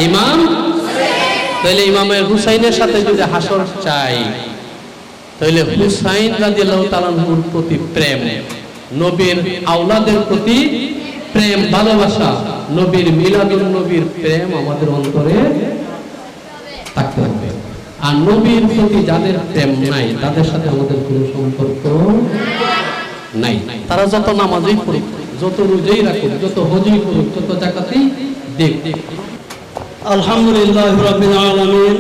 ইমাম, তাহলে ইমামের হুসাইনের সাথে যদি হাসর চাই, তাহলে হুসাইন রাদিয়াল্লাহু তাআলা আনহুর প্রতি প্রেম, নবীর আওলাদের প্রতি প্রেম, ভালোবাসা, নবীর মিলাদুন নবীর প্রেম আমাদের অন্তরে থাকতে হবে। আর নবীর প্রতি যাদের প্রেম নাই, তাদের সাথে আমাদের কোনো সম্পর্ক নাই। তারা যত নামাজই পড়ুক, যত রোজাই রাখুক, যত হজই করুক, যত যাকাতই দেখ। আলহামদুলিল্লাহ রাব্বিল আলামিন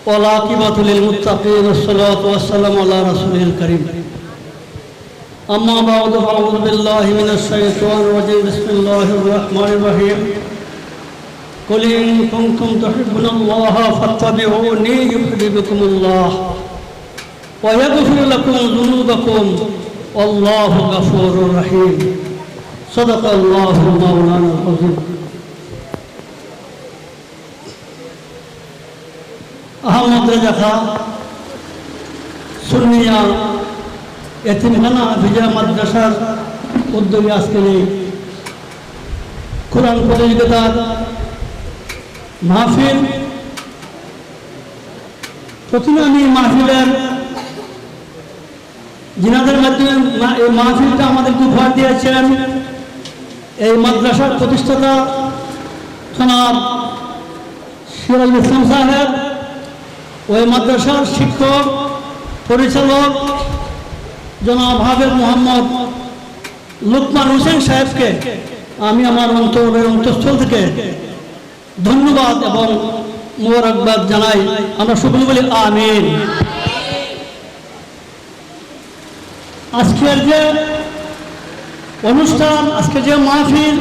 ওয়াল আকিবাতু লিল মুত্তাকিন ওয়াসসালাতু ওয়াসসালামু আলা রাসূলিল কারীম আম্মা বা'দু ফাআউযু বিল্লাহি মিনাশ শাইতানির রাজীম বিসমিল্লাহির রাহমানির রাহিম কুল ইন কুনতুম তুহিব্বুনাল্লাহা ফাত্তাবিউনি ইউহিব্বুকুমুল্লাহ ওয়া ইয়াগফির লাকুম যুনুবাকুম ওয়াল্লাহু গফুরুর রহিম। সাদাকাল্লাহুল মাওলানাল আযীম। আহমদ রেজা খাঁ সুন্নিয়া এতিমখানা হাফিজা মাদ্রাসার উদ্যোগে আজকের এই কোরআন প্রতিযোগিতার মাহফিল। প্রথমে আমি মাহফিলের যিনাদের মাধ্যমে এই মাহফিলটা আমাদেরকে উপহার দিয়েছেন এই মাদ্রাসার প্রতিষ্ঠাতা জনাব সিরাজুল ইসলাম সাহেব, ওই মাদ্রাসার শিক্ষক পরিচালক জনাব হাফেজ মোহাম্মদ লুকমান হোসেন সাহেবকে আমি আমার অন্তরের অন্তঃস্থল থেকে ধন্যবাদ এবং মোবারকবাদ জানাই। আমরা সকলে বলি আমিন। আজকের যে অনুষ্ঠান, আজকে যে মাহফিল,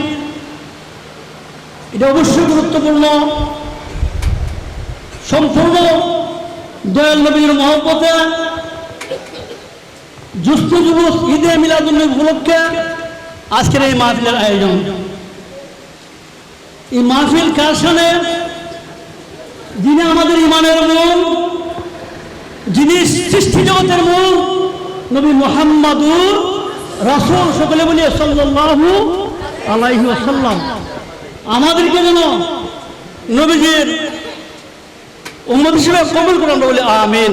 এটা অবশ্যই গুরুত্বপূর্ণ। সম্পূর্ণ দয়াল নবীর মহব্বতে জুস্ত জুলুস ঈদে মিলাদুন নবী উপলক্ষে আজকের এই মাহফিলের আয়োজন। এই মাহফিল কার সামনে? যিনি আমাদের ইমানের মূল, যিনি সৃষ্টি জগতের মূল, নবী মুহাম্মাদুর রাসূল। সকলে বলি সাল্লাল্লাহু আলাইহি ওয়াসাল্লাম। আমাদেরকে যেন নবীজির উম্মত হিসেবে কবুল করুন, আমরা বলি আমিন।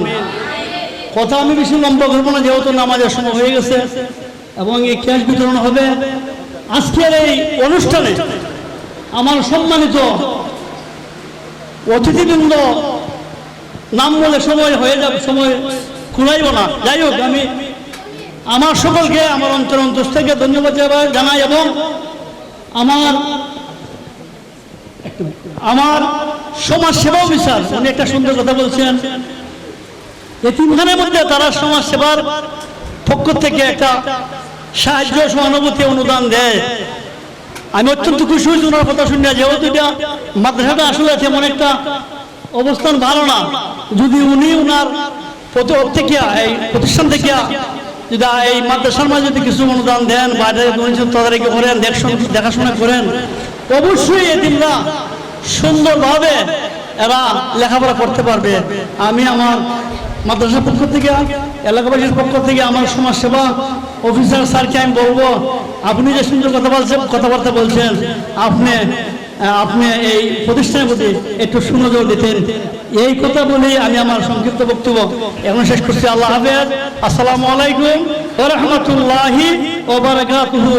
কথা আমি বেশি লম্বা করবো না, যেহেতু নামাজের সময় হয়ে গেছে এবং এই ক্যাশ বিতরণ হবে। আজকের এই অনুষ্ঠানে আমার সম্মানিত অতিথিবৃন্দ নাম বলে সময় হয়ে যাবে, সময় কুলাইব না। যাই হোক, আমি আমার সকলকে আমার অন্তর থেকে ধন্যবাদ জানাই এবং আমার সমাজ সেবা অফিসার উনি একটা সুন্দর কথা বলছেন। এতিমখানার মধ্যে তারা সমাজ সেবার পক্ষ থেকে একটা সাহায্য, সহানুভূতি, অনুদান দেয়। আমি অত্যন্ত খুশি হয়েছি ওনার কথা শুনে। যেহেতু এটা মাদ্রাসাটা আসলে তেমন একটা অবস্থান ভালো না, যদি উনি ওনার থেকে এই প্রতিষ্ঠান থেকে যদি এই মাদ্রাসার মাঝে যদি কিছু অনুদান দেন, বাইরে তদারকি করেন, দেখাশোনা করেন, অবশ্যই এতিমরা সুন্দরভাবে এরা লেখাপড়া করতে পারবে। আমি আমার মাদ্রাসার পক্ষ থেকে, এলাকাবাসীর পক্ষ থেকে, আমার সমাজসেবা অফিসার স্যারকে আমি বলবো, আপনি যে সুন্দর কথাবার্তা বলছেন, আপনি এই প্রতিষ্ঠানের প্রতি একটু সুনজর দিতেন। এই কথা বলেই আমি আমার সংক্ষিপ্ত বক্তব্য এখন শেষ করছি। আল্লাহ হাফেজ। আসসালামু আলাইকুম ওয়া রাহমাতুল্লাহি ওয়া বারাকাতুহু।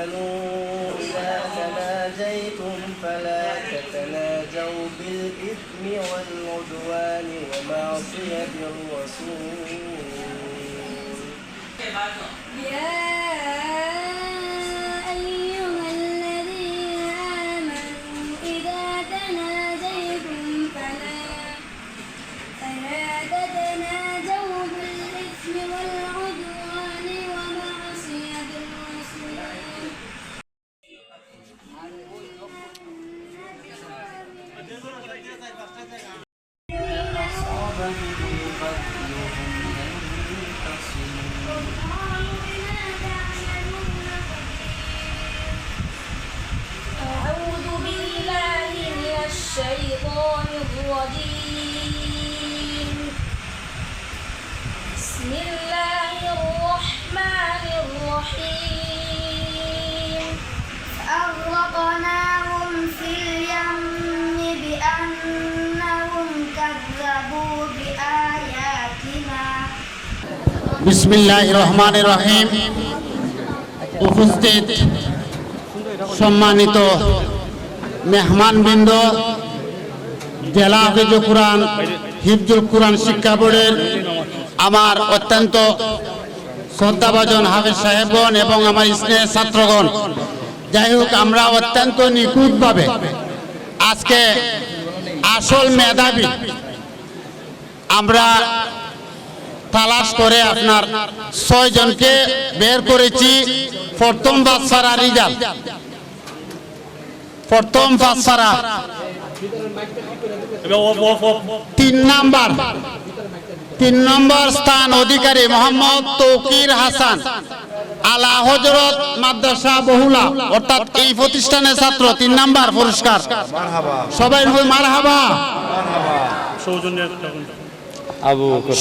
آمنوا إذا تناجيتم فلا تتناجوا بالإثم والعدوان ومعصية الرسول يا أيها الذين آمنوا إذا تناجيتم فلا تتناجوا بالإثم والعدوان ومعصية الرسول أعوذ بالله من الشيطان الرجيم بسم الله الرحمن الرحيم أغرقناهم في اليم بأنهم كذبوا بآياتنا বিসমিল্লাহির রহমানির রহিম। উপস্থিত সম্মানিত মেহমানবৃন্দ, জেলা হাফিজুল কুরআন হিফজুল কুরআন শিক্ষা বোর্ডের আমার অত্যন্ত শ্রদ্ধাভাজন হাফেজ সাহেবগণ এবং আমার স্নেহের ছাত্রগণ, যাই হোক, আমরা অত্যন্ত নিখুঁতভাবে আজকে আসল মেধাবী আমরা তালাশ করে আপনার 6 জনকে বের করেছি। প্রথম বাচ্চারা রিজাল্ট, প্রথম বাচ্চারা 3 নম্বর স্থান অধিকারী মোহাম্মদ তৌকির হাসান, আলা হযরত মাদ্রাসা বহুলা, অর্থাৎ এই প্রতিষ্ঠানের ছাত্র। 3 নম্বর পুরস্কার। সবাই মারহাবা।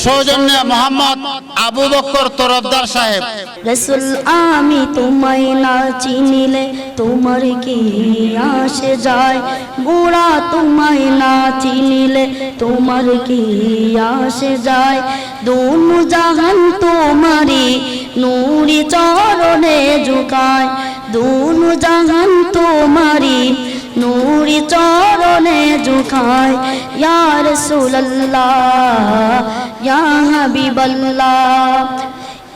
সৌজন্যে মোহাম্মদ আবু বকর তরফদার সাহেব। রসুল আমি তোমায় না চিনিলে তোমার কি আসে যায়, বুড়া তোমায় না চিনিলে তোমার কি আসে যায়, দুনু জাহান তোমারি নূরি চরণে ঝুকায়, দুনু জাহান তোমারি নূরি চরণে ঝুকায়। ইয়া রাসূলুল্লাহ ইয়া হাবিবাল্লাহ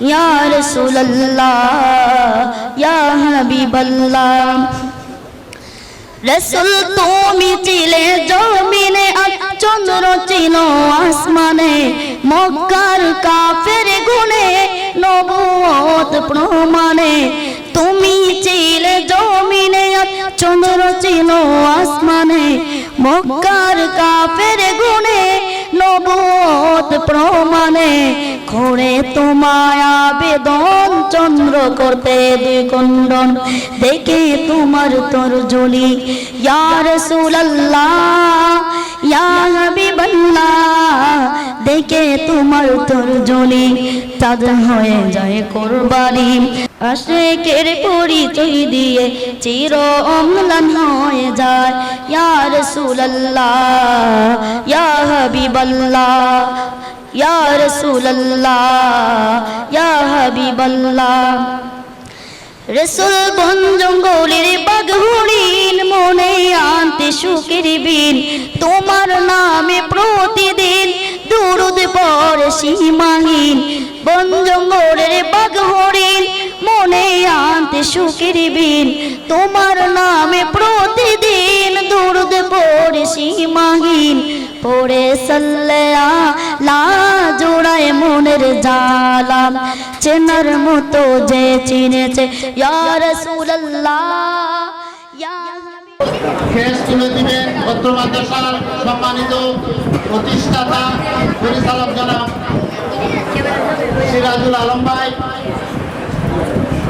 ইয়া রাসূলুল্লাহ ইয়া হাবিবাল্লাহ। রসুল তুমি ছিলে জমিনে, চন্দ্র ছিল আসমানে, মক্কার কাফের গুণে নবুয়ত প্রমাণে। তুমি ছিলে জমিনে, চন্দ্র ছিল আসমানে, মক্কার কাফের গুণে নবুয়ত প্রমাণে। করে তোমায় আবেদন চন্দ্র করতে 2 খণ্ডন, দেখে তোমার তরজনী। ইয়া রাসূলুল্লাহ ইয়া হাবিবাল্লাহ, দেখে তোমার তরজনী চাঁদ হয়ে যায় কুরবানি। আশিকের পরিচয় দিয়ে চির অম্লান হয়ে যায়। ইয়া রাসূলুল্লাহ ইয়া হাবিবাল্লাহ ইয়া রাসূলুল্লাহ ইয়া হাবিবাল্লাহ। রসুল বন জঙ্গলের বাঘ হরিণ মনে আনতে সুখের বিন, তোমার নামে প্রতিদিন দুরুদ পড়ে সীমাহীন। বন জঙ্গলের বাঘ হরিণ মনে আনতে সুখের বিন, তোমার নামে প্রতিদিন দুরুদ পড়ে সীমাহীন। পড়ে সাল্লা জোড়ায় মনের জালা, চেনার মতো যে চিনেছে। ইয়া রাসূলুল্লাহ ইয়া শেষ তুলে দিবেন অত্র মাদ্রাসার সম্মানিত প্রতিষ্ঠাতা পরিচালক জনাব সিরাজুল আলম ভাই।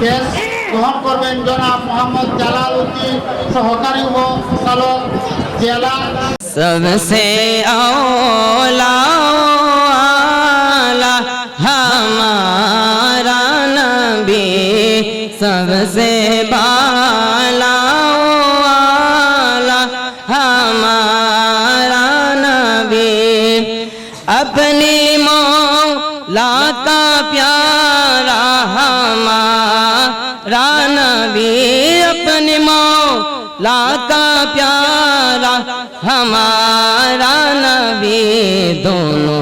কেস গ্রহণ করবেন জনাব মোহাম্মদ জালাল উদ্দিন, সহকারী উপচালক জেলা। सबसे औला हमारा नबी, सबसे बाला हमारा नबी, अपनी मौला का प्यारा हमारा नबी। नबी अपने मौला का प्यारा हमारा नबी दोनों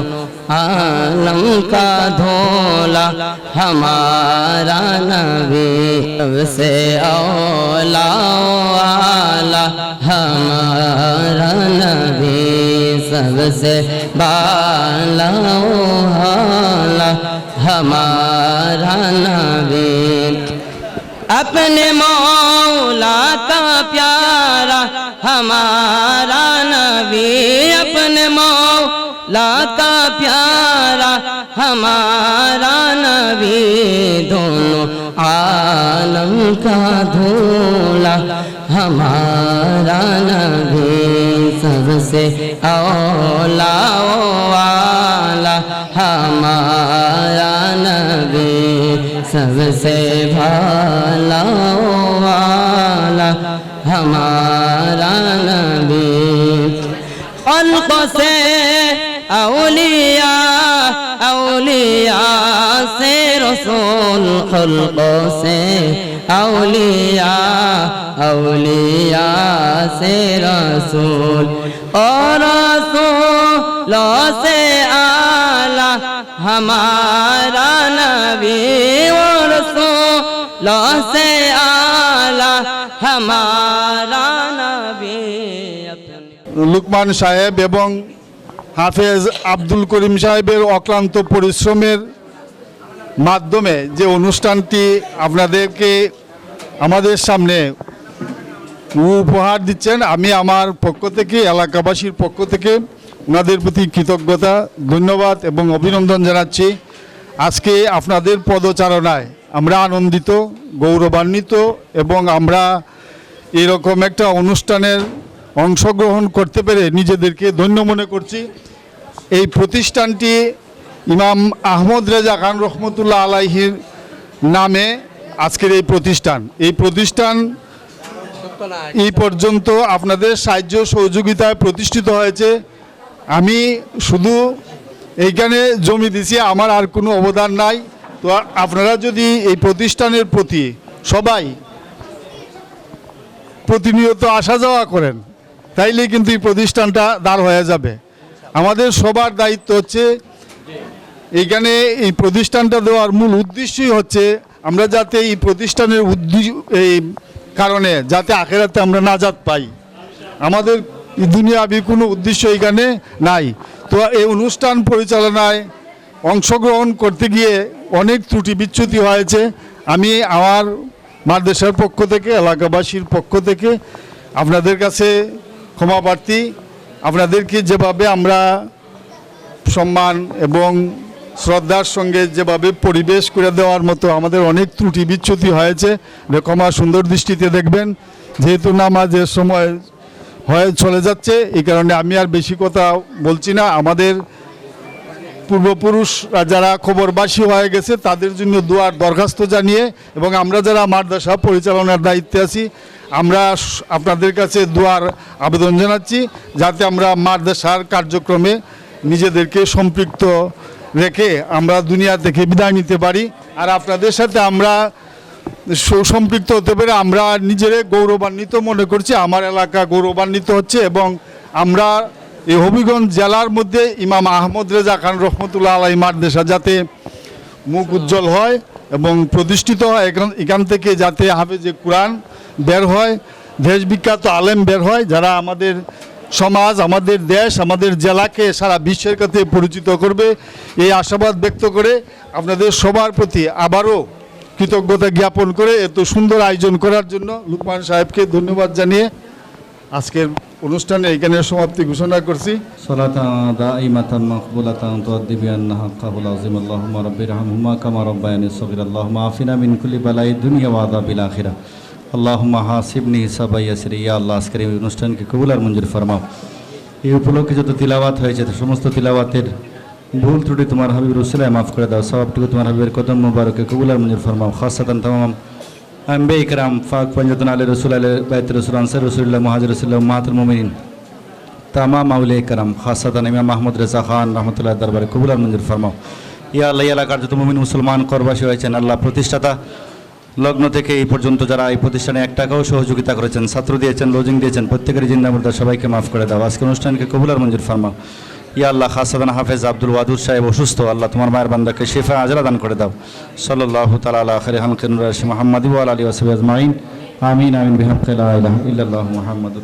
आलम का धोला हमारा नबी सबसे औला वाला हमारा नबी सबसे बाला वाला हमारा नबी अपने मौला का प्यारा हमारा नबी अपने मौला का प्यारा हमारा नबी दोनों आलम का धोला हमारा नबी सबसे औला वाला हमारा नबी सबसे भाला वाला हमारा नबी खल्क़ों से औलिया औलिया से रसूल खल्क़ों से औलिया औलिया से रसूल और रसूलों से आला हमारा नबी और रसूलों से आला हमारा नबी লুকমান সাহেব এবং হাফেজ আব্দুল করিম সাহেবের অক্লান্ত পরিশ্রমের মাধ্যমে যে অনুষ্ঠানটি আপনাদেরকে আমাদের সামনে উপহার দিচ্ছেন, আমি আমার পক্ষ থেকে এলাকাবাসীর পক্ষ থেকে ওনাদের প্রতি কৃতজ্ঞতা ধন্যবাদ এবং অভিনন্দন জানাচ্ছি। আজকে আপনাদের পদচারণায় আমরা আনন্দিত, গৌরবান্বিত এবং আমরা এরকম একটা অনুষ্ঠানের অংশগ্রহণ করতে পেরে নিজেদেরকে ধন্য মনে করছি। এই প্রতিষ্ঠানটি ইমাম আহমদ রেজা খান রহমতুল্লাহ আলাইহির নামে আজকের এই প্রতিষ্ঠান এই পর্যন্ত আপনাদের সাহায্য সহযোগিতায় প্রতিষ্ঠিত হয়েছে। আমি শুধু এইখানে জমি দিছি, আমার আর কোনো অবদান নাই। তো আপনারা যদি এই প্রতিষ্ঠানের প্রতি সবাই প্রতিনিয়ত আসা যাওয়া করেন তাইলে কিন্তু এই প্রতিষ্ঠানটা দাঁড় হয়ে যাবে। আমাদের সবার দায়িত্ব হচ্ছে এইখানে এই প্রতিষ্ঠানটা দেওয়ার মূল উদ্দেশ্যই হচ্ছে আমরা যাতে এই প্রতিষ্ঠানের এই কারণে যাতে আখেরাতে আমরা নাজাত পাই। আমাদের দুনিয়াবি কোনো উদ্দেশ্য এখানে নাই। তো এই অনুষ্ঠান পরিচালনায় অংশগ্রহণ করতে গিয়ে অনেক ত্রুটি বিচ্যুতি হয়েছে। আমি আমার মাদ্রাসার পক্ষ থেকে এলাকাবাসীর পক্ষ থেকে আপনাদের কাছে ক্ষমা প্রার্থী। আপনাদেরকে যেভাবে আমরা সম্মান এবং শ্রদ্ধার সঙ্গে যেভাবে পরিবেশ করে দেওয়ার মতো আমাদের অনেক ত্রুটি বিচ্যুতি হয়েছে, ক্ষমা সুন্দর দৃষ্টিতে দেখবেন। যেহেতু নামাজের সময় হয়ে চলে যাচ্ছে, এই কারণে আমি আর বেশি কথা বলছি না। আমাদের পূর্বপুরুষরা যারা খবরবাসী হয়ে গেছে তাদের জন্য দোয়ার দরখাস্ত জানিয়ে এবং আমরা যারা মাদ্রাসা পরিচালনার দায়িত্বে আছি আমরা আপনাদের কাছে দোয়ার আবেদন জানাচ্ছি যাতে আমরা মাদ্রাসার কার্যক্রমে নিজেদেরকে সম্পৃক্ত রেখে আমরা দুনিয়া থেকে বিদায় নিতে পারি। আর আপনাদের সাথে আমরা সুসম্পৃক্ত হতে পেরে আমরা নিজেরে গৌরবান্বিত মনে করছি, আমার এলাকা গৌরবান্বিত হচ্ছে এবং আমরা এই হবিগঞ্জ জেলার মধ্যে ইমাম আহমদ রেজা খান রহমতুল্লাহ আলাই মাদ্রাসা যাতে মুখ উজ্জ্বল হয় এবং প্রতিষ্ঠিত হয়, এখান থেকে যাতে হাফেজে কুরআন বের হয়, দেশ বিখ্যাত আলেম বের হয়, যারা আমাদের সমাজ, আমাদের দেশ, আমাদের জেলাকে সারা বিশ্বের কাছে পরিচিত করবে, এই আশাবাদ ব্যক্ত করে আপনাদের সবার প্রতি আবারও কৃতজ্ঞতা জ্ঞাপন করে এত সুন্দর আয়োজন করার জন্য লুকমান সাহেবকে ধন্যবাদ জানিয়ে আজকের অনুষ্ঠানে এখানে সমাপ্তি ঘোষণা করছি। সালাতান দাইমাতান মাকবুলাতান তুআদ্দি বিআন্না হাক্কাহুল আযীম আল্লাহুম্মা রাব্বিরহামহুমা কামা রাব্বায়ানি সগীরা আল্লাহুম্মা আফিনা মিন কুল্লি বালাইদ দুনিয়া ওয়া আযাবিল আখিরাহ আল্লাহুম্মা হাসিবনি হিসাবা ইয়াসিরা। ইয়া আল্লাহ, আজকের এই অনুষ্ঠানকে কবুল আর মঞ্জুর ফরমাও। এই উপলক্ষে যত তিলাওয়াত হয়েছে সমস্ত তিলাওয়াতের ভুল ত্রুটি তোমার হাবিবের উসিলায় মাফ করে দাও। সওয়াবটুকু তোমার হাবিবের কদম মুবারকে কবুল আর মঞ্জুর ফরমাও। খাসাতান তামাম আম্বে ইকরাম ফাক পঞ্জাতন আলী রসুল আলী বাইত রসুল আনসার রসুল্লাহ মুহাজির রসুল্লাহ উম্মাতুল মুমিনিন তামাম আউলিয়া ইকরাম খাসাতান ইমাম মাহমুদ রেজা খান রহমতুল্লাহ দরবারে কবুল আর মঞ্জুর ফরমাও। ইয়া আল্লাহ, এলাকার যত মুমিন মুসলমান করবাসী হয়েছেন আল্লাহ, প্রতিষ্ঠাতা লগ্ন থেকে এই পর্যন্ত যারা এই প্রতিষ্ঠানে 1 টাকাও সহযোগিতা করেছেন, ছাত্র দিয়েছেন, লজিং দিয়েছেন, প্রত্যেকের জিন্দা মুর্দা সবাইকে মাফ করে দাও। আজকের অনুষ্ঠানকে কবুল আর মঞ্জুর ফরমাও। ইয়া আল্লাহ, খাসাদান হাফেজ আব্দুল ওয়াদুদ সাহেব অসুস্থ, আল্লাহ তোমার মায়ের বান্দাকে শিফা আজরা দান করে দাও। সাল্লাল্লাহু তাআলা আলা খায়রি খালকি মুহাম্মাদি ওয়া আলা আলিহি ওয়া সাহবিহি আজমাইন। আমিন আমিন বিহাক্কি লা ইলাহা ইল্লাল্লাহু মুহাম্মাদুর